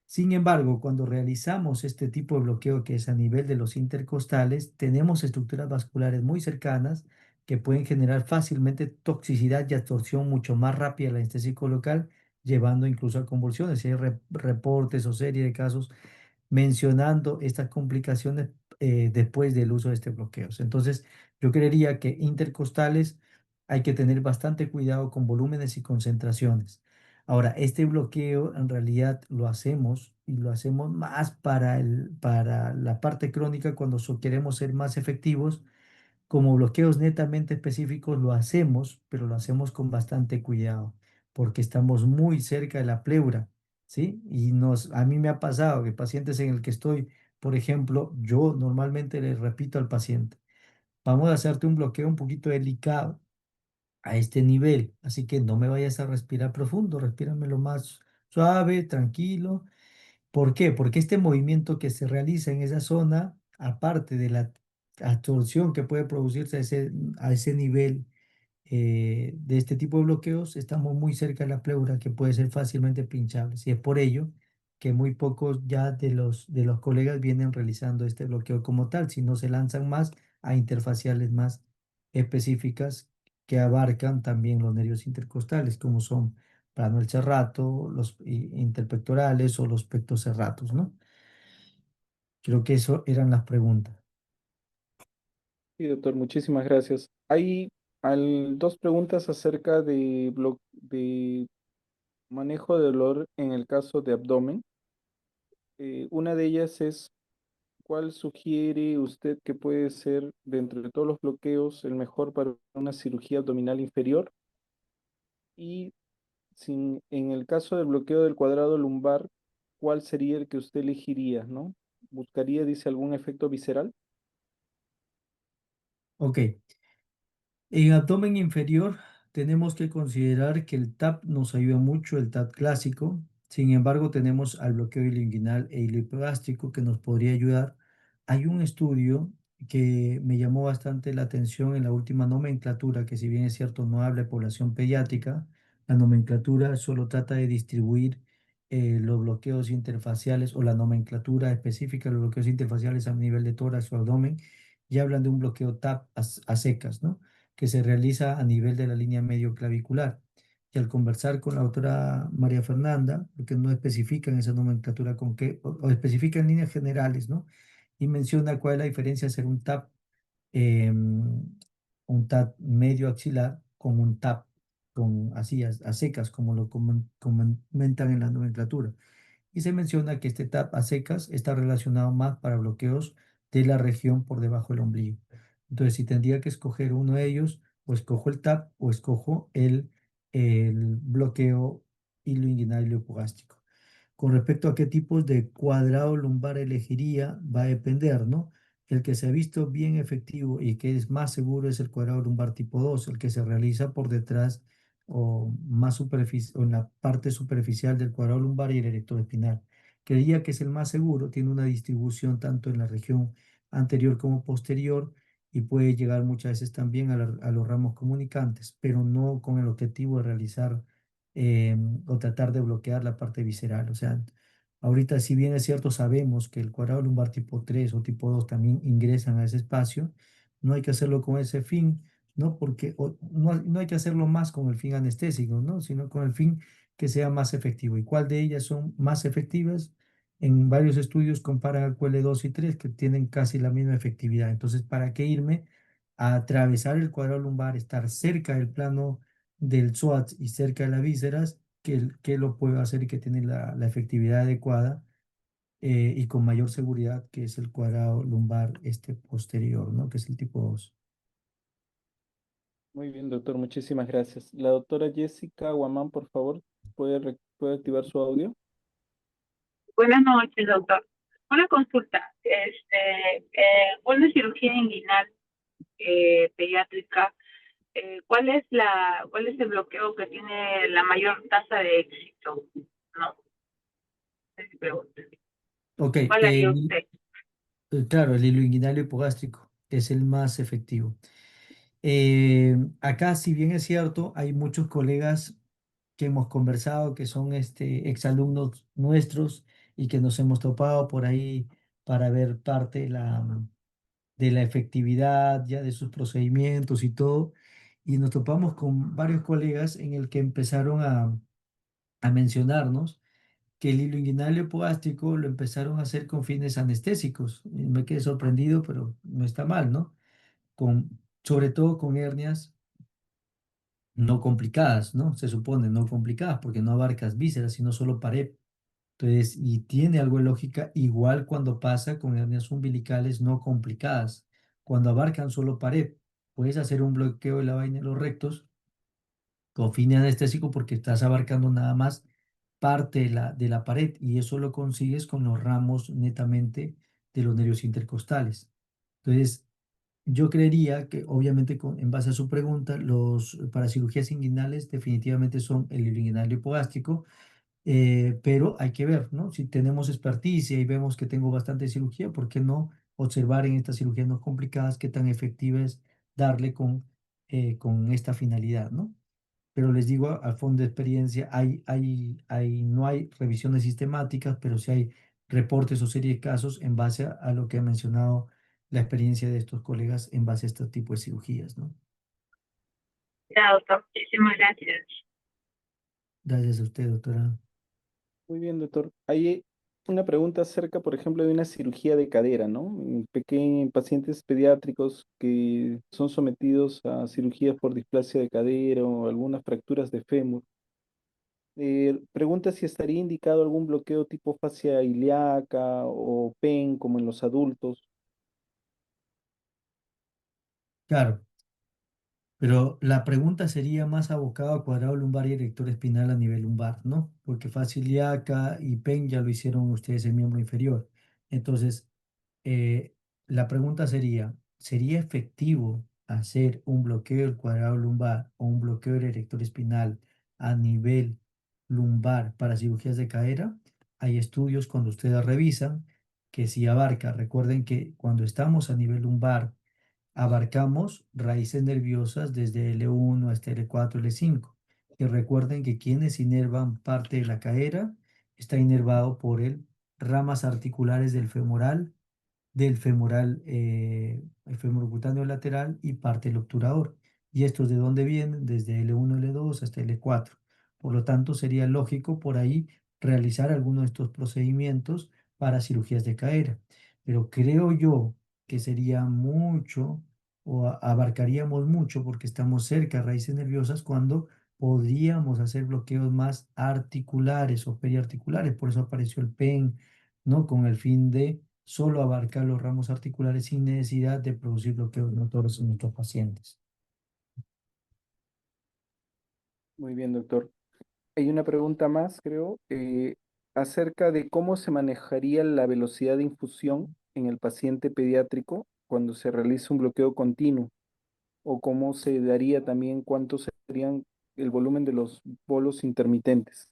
Sin embargo, cuando realizamos este tipo de bloqueo que es a nivel de los intercostales, tenemos estructuras vasculares muy cercanas que pueden generar fácilmente toxicidad y absorción mucho más rápida del anestésico local, llevando incluso a convulsiones. Si hay reportes o serie de casos mencionando estas complicaciones después del uso de este bloqueo. Entonces, yo creería que intercostales hay que tener bastante cuidado con volúmenes y concentraciones. Ahora, este bloqueo en realidad lo hacemos y lo hacemos más para la parte crónica cuando queremos ser más efectivos. Como bloqueos netamente específicos lo hacemos, pero lo hacemos con bastante cuidado, porque estamos muy cerca de la pleura, ¿sí? A mí me ha pasado que pacientes en el que estoy, por ejemplo, yo normalmente le repito al paciente, vamos a hacerte un bloqueo un poquito delicado a este nivel, así que no me vayas a respirar profundo, respírame lo más suave, tranquilo. ¿Por qué? Porque este movimiento que se realiza en esa zona, aparte de la absorción que puede producirse a ese nivel de este tipo de bloqueos, estamos muy cerca de la pleura que puede ser fácilmente pinchable. Y es por ello que muy pocos ya de los colegas vienen realizando este bloqueo como tal, si no se lanzan más a interfaciales más específicas que abarcan también los nervios intercostales, como son plano el serrato, los interpectorales o los pectos serratos, ¿no? Creo que eso eran las preguntas. Sí, doctor, muchísimas gracias. Hay dos preguntas acerca de manejo de dolor en el caso de abdomen. Una de ellas es, ¿cuál sugiere usted que puede ser, de entre todos los bloqueos, el mejor para una cirugía abdominal inferior? Y en el caso del bloqueo del cuadrado lumbar, ¿cuál sería el que usted elegiría, no? ¿Buscaría, dice, algún efecto visceral? Ok. En abdomen inferior tenemos que considerar que el TAP nos ayuda mucho, el TAP clásico. Sin embargo, tenemos al bloqueo ilioinguinal e iliohipogástrico que nos podría ayudar. Hay un estudio que me llamó bastante la atención en la última nomenclatura, que si bien es cierto no habla de población pediátrica, la nomenclatura solo trata de distribuir los bloqueos interfaciales o la nomenclatura específica de los bloqueos interfaciales a nivel de tórax o abdomen y hablan de un bloqueo TAP a secas, ¿no? Que se realiza a nivel de la línea medio clavicular. Y al conversar con la doctora María Fernanda, porque no especifica en esa nomenclatura con qué, o especifica en líneas generales, ¿no? Y menciona cuál es la diferencia de hacer un TAP medio axilar con un TAP así a secas, como lo comentan en la nomenclatura. Y se menciona que este TAP a secas está relacionado más para bloqueos de la región por debajo del ombligo. Entonces, si tendría que escoger uno de ellos, o escojo el TAP o escojo el bloqueo iloinguinal hipogástrico. Con respecto a qué tipos de cuadrado lumbar elegiría, va a depender, ¿no? El que se ha visto bien efectivo y que es más seguro es el cuadrado lumbar tipo 2, el que se realiza por detrás o más o en la parte superficial del cuadrado lumbar y el erector espinal. Creía que es el más seguro, tiene una distribución tanto en la región anterior como posterior y puede llegar muchas veces también a los ramos comunicantes, pero no con el objetivo de realizar o tratar de bloquear la parte visceral. O sea, ahorita si bien es cierto, sabemos que el cuadrado lumbar tipo 3 o tipo 2 también ingresan a ese espacio, no hay que hacerlo con ese fin, ¿no? Porque no hay que hacerlo más con el fin anestésico, ¿no? Sino con el fin que sea más efectivo. ¿Y cuál de ellas son más efectivas? En varios estudios comparan al QL2 y 3 que tienen casi la misma efectividad. Entonces, ¿para qué irme a atravesar el cuadrado lumbar, estar cerca del plano del SWAT y cerca de las vísceras, que lo puede hacer y que tiene la efectividad adecuada y con mayor seguridad, que es el cuadrado lumbar posterior, ¿no? Que es el tipo 2. Muy bien, doctor, muchísimas gracias. La doctora Jessica Guamán, por favor, ¿puede activar su audio? Buenas noches, doctor. Una consulta. Una cirugía inguinal pediátrica, ¿cuál es el bloqueo que tiene la mayor tasa de éxito? No, esa es mi pregunta. Ok, ¿Cuál haría usted? claro, el hilo inguinal hipogástrico es el más efectivo. Acá, si bien es cierto, hay muchos colegas que hemos conversado que son exalumnos nuestros y que nos hemos topado por ahí para ver parte de la efectividad ya de sus procedimientos y todo. Y nos topamos con varios colegas en el que empezaron a mencionarnos que el hilo inguinal hipogástrico lo empezaron a hacer con fines anestésicos. Y me quedé sorprendido, pero no está mal, ¿no? Sobre todo con hernias no complicadas, ¿no? Se supone no complicadas porque no abarcas vísceras, sino solo pared. Entonces, y tiene algo de lógica, igual cuando pasa con hernias umbilicales no complicadas, cuando abarcan solo pared. Puedes hacer un bloqueo de la vaina de los rectos con fin anestésico porque estás abarcando nada más parte de la pared y eso lo consigues con los ramos netamente de los nervios intercostales. Entonces, yo creería que obviamente en base a su pregunta, para cirugías inguinales definitivamente son el inguinal hipogástrico, pero hay que ver, ¿no? Si tenemos experticia y vemos que tengo bastante cirugía, ¿por qué no observar en estas cirugías no complicadas qué tan efectiva es darle con esta finalidad, ¿no? Pero les digo, al fondo de experiencia, no hay revisiones sistemáticas, pero sí hay reportes o serie de casos en base a lo que ha mencionado la experiencia de estos colegas en base a este tipo de cirugías, ¿no? Ya, doctor, muchísimas gracias. Gracias a usted, doctora. Muy bien, doctor. Hay una pregunta acerca, por ejemplo, de una cirugía de cadera, ¿no? En pacientes pediátricos que son sometidos a cirugías por displasia de cadera o algunas fracturas de fémur. Pregunta si estaría indicado algún bloqueo tipo fascia ilíaca o PEN como en los adultos. Claro, pero la pregunta sería más abocado a cuadrado lumbar y erector espinal a nivel lumbar, ¿no? Porque fácil ilíaca y PEN ya lo hicieron ustedes en miembro inferior. Entonces, eh, la pregunta ¿sería efectivo hacer un bloqueo del cuadrado lumbar o un bloqueo del erector espinal a nivel lumbar para cirugías de cadera? Hay estudios cuando ustedes revisan que si abarca, recuerden que cuando estamos a nivel lumbar, abarcamos raíces nerviosas desde L1 hasta L4, L5. Y recuerden que quienes inervan parte de la cadera está inervado por ramas articulares el femorocutáneo lateral y parte del obturador. ¿Y estos de dónde vienen? Desde L1, L2 hasta L4. Por lo tanto, sería lógico por ahí realizar alguno de estos procedimientos para cirugías de cadera. Pero creo yo que sería mucho o abarcaríamos mucho porque estamos cerca a raíces nerviosas cuando podríamos hacer bloqueos más articulares o periarticulares. Por eso apareció el PEN, ¿no? Con el fin de solo abarcar los ramos articulares sin necesidad de producir bloqueos motores en nuestros pacientes. Muy bien, doctor. Hay una pregunta más, creo, acerca de cómo se manejaría la velocidad de infusión en el paciente pediátrico cuando se realiza un bloqueo continuo, o cómo se daría también cuánto serían el volumen de los bolos intermitentes.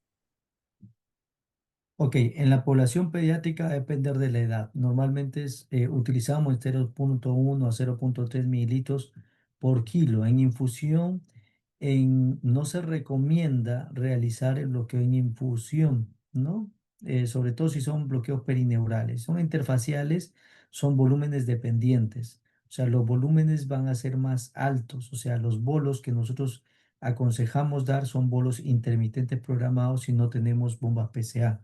Ok, en la población pediátrica va a depender de la edad. Normalmente utilizamos 0,1 a 0,3 mililitros por kilo. En infusión, no se recomienda realizar el bloqueo en infusión, ¿no? Sobre todo si son bloqueos perineurales. Son interfaciales, son volúmenes dependientes. O sea, los volúmenes van a ser más altos. O sea, los bolos que nosotros aconsejamos dar son bolos intermitentes programados si no tenemos bombas PCA.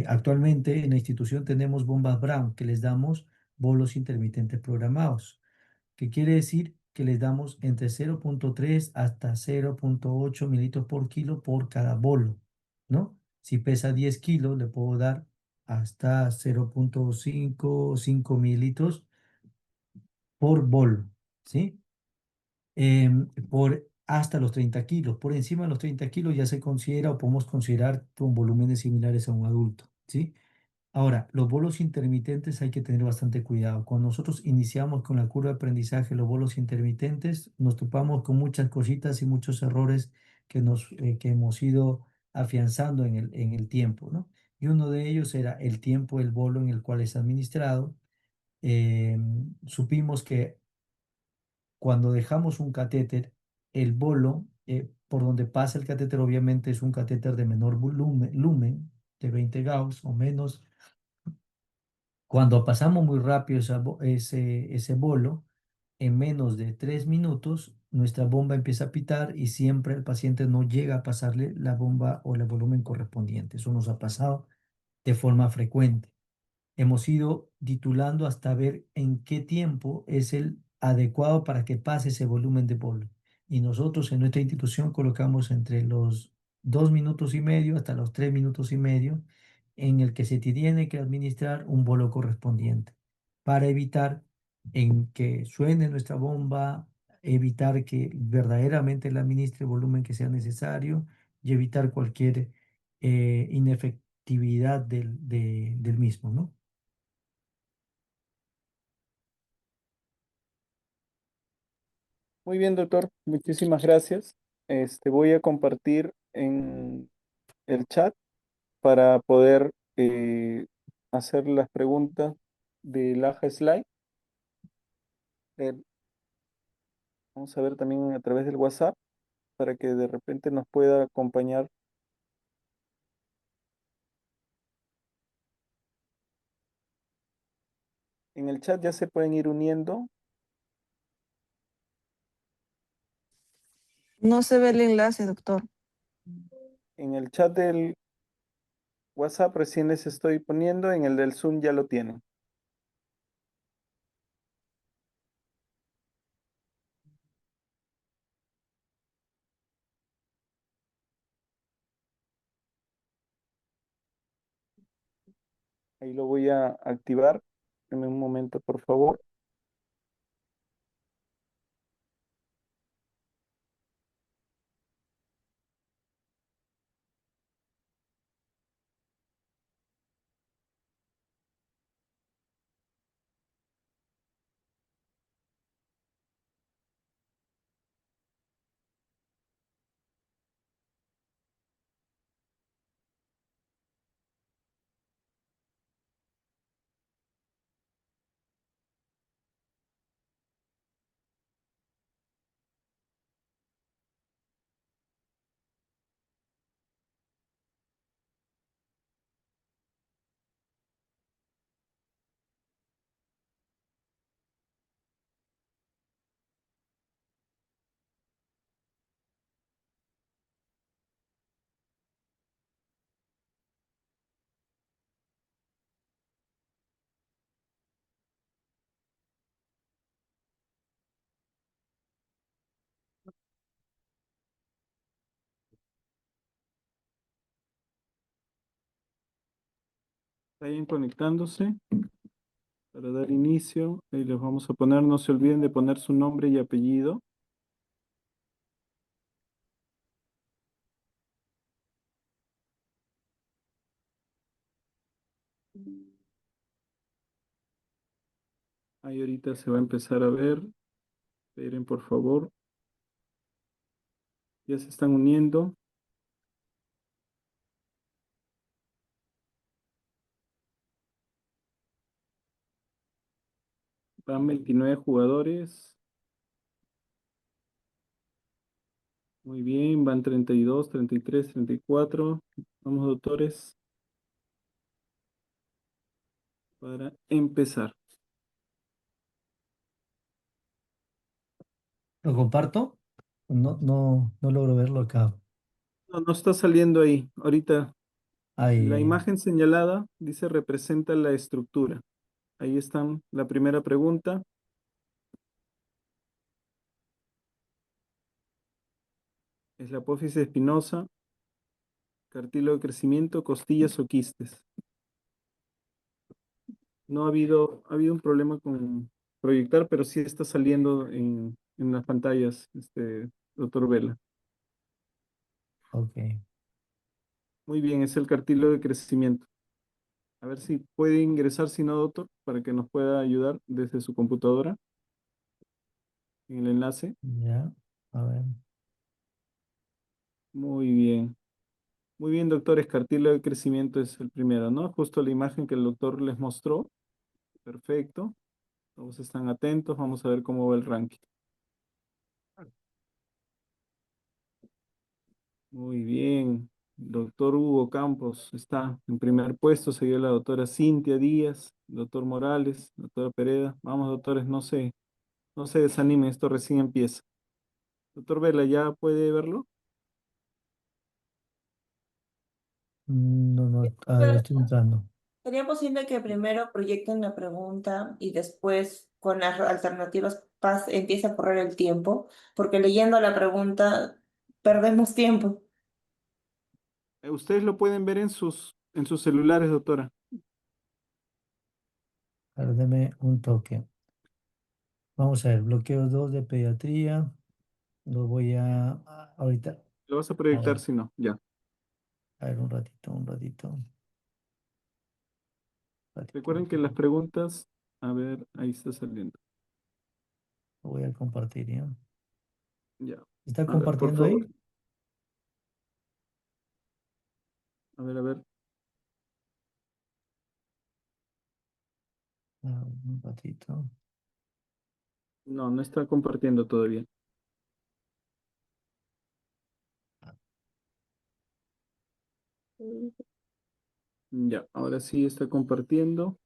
Actualmente en la institución tenemos bombas Brown que les damos bolos intermitentes programados, que quiere decir que les damos entre 0,3 hasta 0,8 mililitros por kilo por cada bolo, ¿no? Si pesa 10 kilos, le puedo dar hasta 0,5 mililitros por bolo, ¿sí? Por hasta los 30 kilos. Por encima de los 30 kilos ya se considera o podemos considerar con volúmenes similares a un adulto, ¿sí? Ahora, los bolos intermitentes hay que tener bastante cuidado. Cuando nosotros iniciamos con la curva de aprendizaje, los bolos intermitentes, nos topamos con muchas cositas y muchos errores que hemos ido afianzando en el tiempo, ¿no? Y uno de ellos era el tiempo del bolo en el cual es administrado. Supimos que cuando dejamos un catéter, el bolo, por donde pasa el catéter, obviamente es un catéter de menor lumen, de 20 Gauss o menos. Cuando pasamos muy rápido ese bolo, en menos de 3 minutos, nuestra bomba empieza a pitar y siempre el paciente no llega a pasarle la bomba o el volumen correspondiente. Eso nos ha pasado de forma frecuente. Hemos ido titulando hasta ver en qué tiempo es el adecuado para que pase ese volumen de bolo. Y nosotros en nuestra institución colocamos entre los 2 minutos y medio hasta los 3 minutos y medio en el que se tiene que administrar un bolo correspondiente para evitar en que suene nuestra bomba, evitar que verdaderamente le administre el volumen que sea necesario y evitar cualquier inefectividad del mismo, ¿no? Muy bien, doctor. Muchísimas gracias. Voy a compartir en el chat para poder hacer las preguntas del AJA Slide. Eh, Vamos a ver también a través del WhatsApp para que de repente nos pueda acompañar. En el chat ya se pueden ir uniendo. No se ve el enlace, doctor. En el chat del WhatsApp recién les estoy poniendo, en el del Zoom ya lo tienen. Ahí lo voy a activar. Deme un momento, por favor. Vayan conectándose para dar inicio. Ahí les vamos a poner, no se olviden de poner su nombre y apellido. Ahí ahorita se va a empezar a ver. Esperen, por favor. Ya se están uniendo. Van 29 jugadores. Muy bien, van 32, 33, 34. Vamos, doctores, para empezar. ¿Lo comparto? No logro verlo acá. No, no está saliendo ahí. Ahorita la Ahí, imagen señalada dice representa la estructura. Ahí están la primera pregunta. Es la apófisis espinosa, cartílago de crecimiento, costillas o quistes. No ha habido un problema con proyectar, pero sí está saliendo en las pantallas, doctor Vela. ok. Muy bien, es el cartílago de crecimiento. A ver si puede ingresar, si no, doctor, para que nos pueda ayudar desde su computadora en el enlace. Ya, a ver. Muy bien. Muy bien, doctor, es cartílago de crecimiento es el primero, ¿no? Justo la imagen que el doctor les mostró. Perfecto. Todos están atentos. Vamos a ver cómo va el ranking. Muy bien. El doctor Hugo Campos está en primer puesto, seguido la doctora Cintia Díaz, doctor Morales, doctora Pereda. Vamos, doctores, no se desanimen, esto recién empieza. Doctor Vela, ¿ya puede verlo? No, no, a ver, Pero estoy entrando. ¿sería posible que primero proyecten la pregunta y después con las alternativas empiece a correr el tiempo? Porque leyendo la pregunta perdemos tiempo. Ustedes lo pueden ver en sus celulares, doctora. A ver, deme un toque. Vamos a ver, bloqueo 2 de pediatría. Lo voy ahorita. Lo vas a A proyectar ver, si no, ya. un ratito, un ratito. Recuerden que las preguntas, a ver, ahí está saliendo. Lo voy a compartir, ¿ya? Ya. ¿Está A ver, por compartiendo ahí? favor. A ver. Un ratito. No, no está compartiendo todavía. Ya, ahora sí está compartiendo.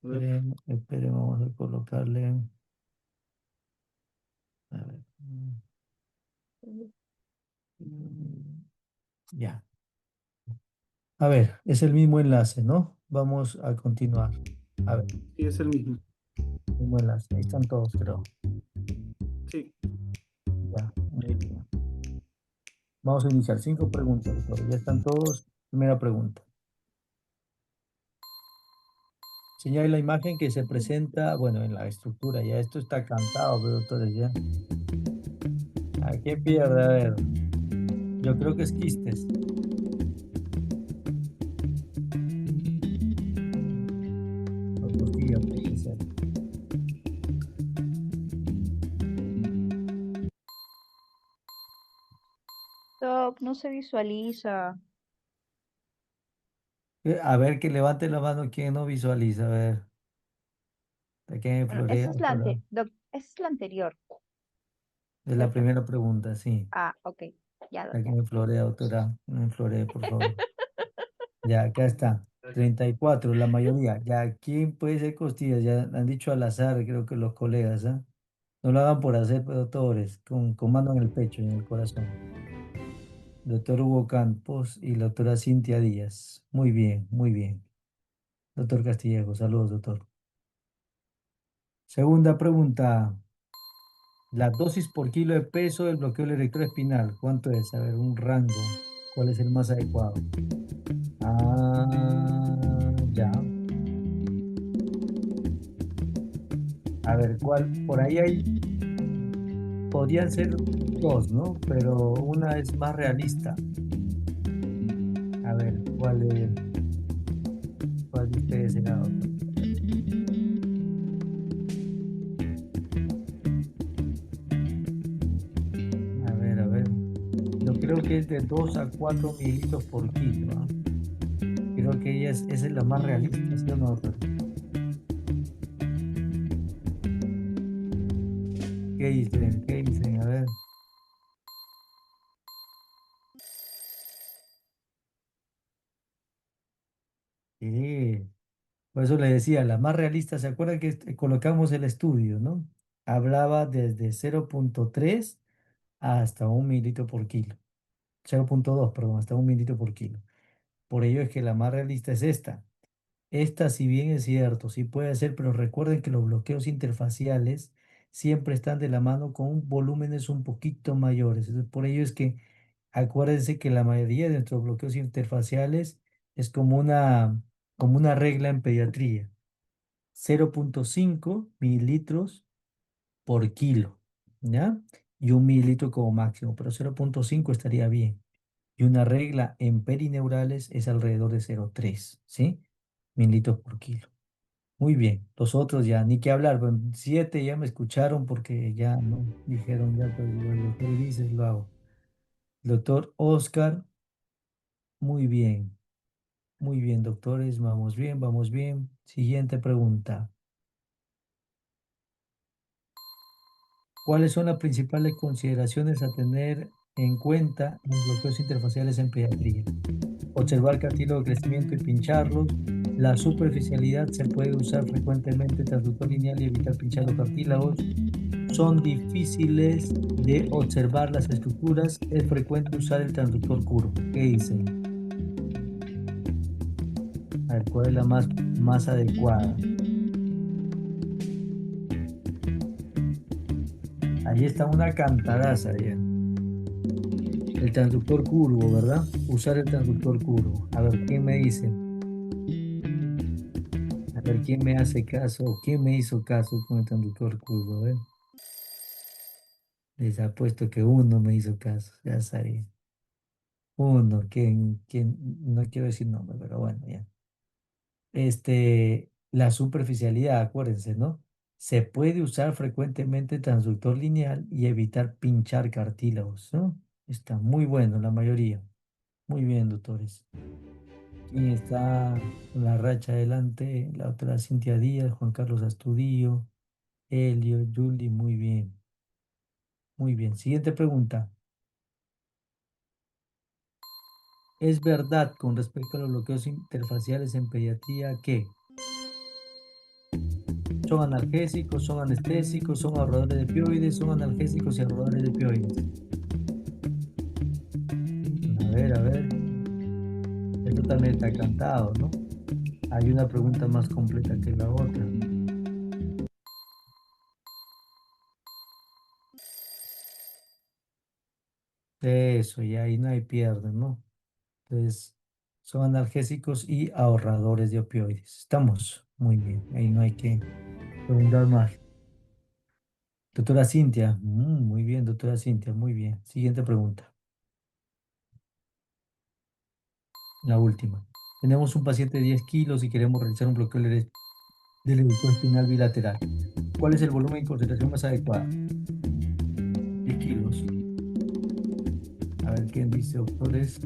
A ver, Esperen, vamos a colocarle. A ver. Ya. A ver, es el mismo enlace, ¿no? Vamos a continuar. A ver, sí, es el mismo. mismo enlace. Ahí están todos, creo. Sí. Ya, muy bien. Vamos a iniciar 5 preguntas, doctor. Ya están todos. Primera pregunta. Señale la imagen que se presenta, bueno, en la estructura. Ya esto está cantado, pero doctores, ya. ¿A qué pierde? A ver. Yo creo que es quistes. O costilla puede ser. Doc, no se visualiza. A ver, que levante la mano quien no visualiza. A ver. ¿De qué me Bueno, florea, esa es la doctora? esa es la anterior, De la ¿cierto? primera pregunta, sí. Ah, ok. Ya, ¿De qué ya. me florea, doctora? No me floree, por favor. Ya, acá está. 34, la mayoría. Ya, ¿quién puede ser costillas? Ya han dicho al azar, creo que los colegas, ¿ah? No lo hagan por hacer, pues, doctores, con mano en el pecho y en el corazón. Doctor Hugo Campos y la doctora Cintia Díaz. Muy bien, muy bien. Doctor Castillejo, saludos, doctor. Segunda pregunta. La dosis por kilo de peso del bloqueo electroespinal. ¿Cuánto es? A ver, un rango. ¿Cuál es el más adecuado? Ya. A ver, ¿cuál? Por ahí podrían ser dos, ¿no? Pero una es más realista. A ver, ¿cuál de ustedes será, doctor? A ver. Yo creo que es de 2 a 4 mililitros por kilo, ¿ah? Creo que esa es la más realista, ¿sí o no, doctor? ¿Qué dicen? ¿Qué dicen? A ver. Sí. Por eso le decía, la más realista, ¿se acuerdan que colocamos el estudio, ¿no? Hablaba desde 0,3 hasta 1 mililitro por kilo. 0,2, perdón, hasta 1 mililitro por kilo. Por ello es que la más realista es esta. Esta, si bien es cierto, sí puede ser, pero recuerden que los bloqueos interfaciales siempre están de la mano con volúmenes un poquito mayores. Entonces, por ello es que acuérdense que la mayoría de nuestros bloqueos interfaciales es como una regla en pediatría. 0,5 mililitros por kilo, ¿ya? Y 1 mililitro como máximo, pero 0,5 estaría bien. Y una regla en perineurales es alrededor de 0,3, ¿sí? Mililitros por kilo. Muy bien, los otros ya, ni que hablar, bueno, 7 ya me escucharon porque ya no dijeron ya, pero el doctor Ulises lo hago. Doctor Oscar, muy bien, doctores, vamos bien, vamos bien. Siguiente pregunta. ¿Cuáles son las principales consideraciones a tener en cuenta en los bloqueos interfaciales en pediatría. Observar cartílago de crecimiento y pincharlos. La superficialidad se puede usar frecuentemente transductor lineal y evitar pinchar los cartílagos. Son difíciles de observar las estructuras. Es frecuente usar el transductor curvo. ¿Qué dicen? A ver, ¿cuál es la más adecuada? Ahí está una cantaraza ya. El transductor curvo, ¿verdad? Usar el transductor curvo. A ver, ¿quién me dice? A ver, ¿quién me hace caso? ¿Quién me hizo caso con el transductor curvo? A ver. Les apuesto que uno me hizo caso, ya sabía. Uno, no quiero decir nombre, pero bueno, ya. La superficialidad, acuérdense, ¿no? Se puede usar frecuentemente transductor lineal y evitar pinchar cartílagos, ¿no? Está muy bueno la mayoría. Muy bien, doctores. ¿Quién está con la racha adelante? La otra Cintia Díaz, Juan Carlos Astudillo, Elio, Julie, muy bien. Muy bien. Siguiente pregunta. ¿Es verdad con respecto a los bloqueos interfaciales en pediatría que son analgésicos, son anestésicos, son ahorradores de opioides, son analgésicos y ahorradores de opioides? A ver. Esto también está cantado, ¿no? Hay una pregunta más completa que la otra. Eso, y ahí no hay pierde, ¿no? Entonces, son analgésicos y ahorradores de opioides. Estamos muy bien, ahí no hay que preguntar más. Doctora Cintia, muy bien, doctora Cintia, muy bien. Siguiente pregunta, la última. Tenemos un paciente de 10 kilos y queremos realizar un bloqueo del educto espinal bilateral. ¿Cuál es el volumen y concentración más adecuada? 10 kilos. A ver quién dice, doctores.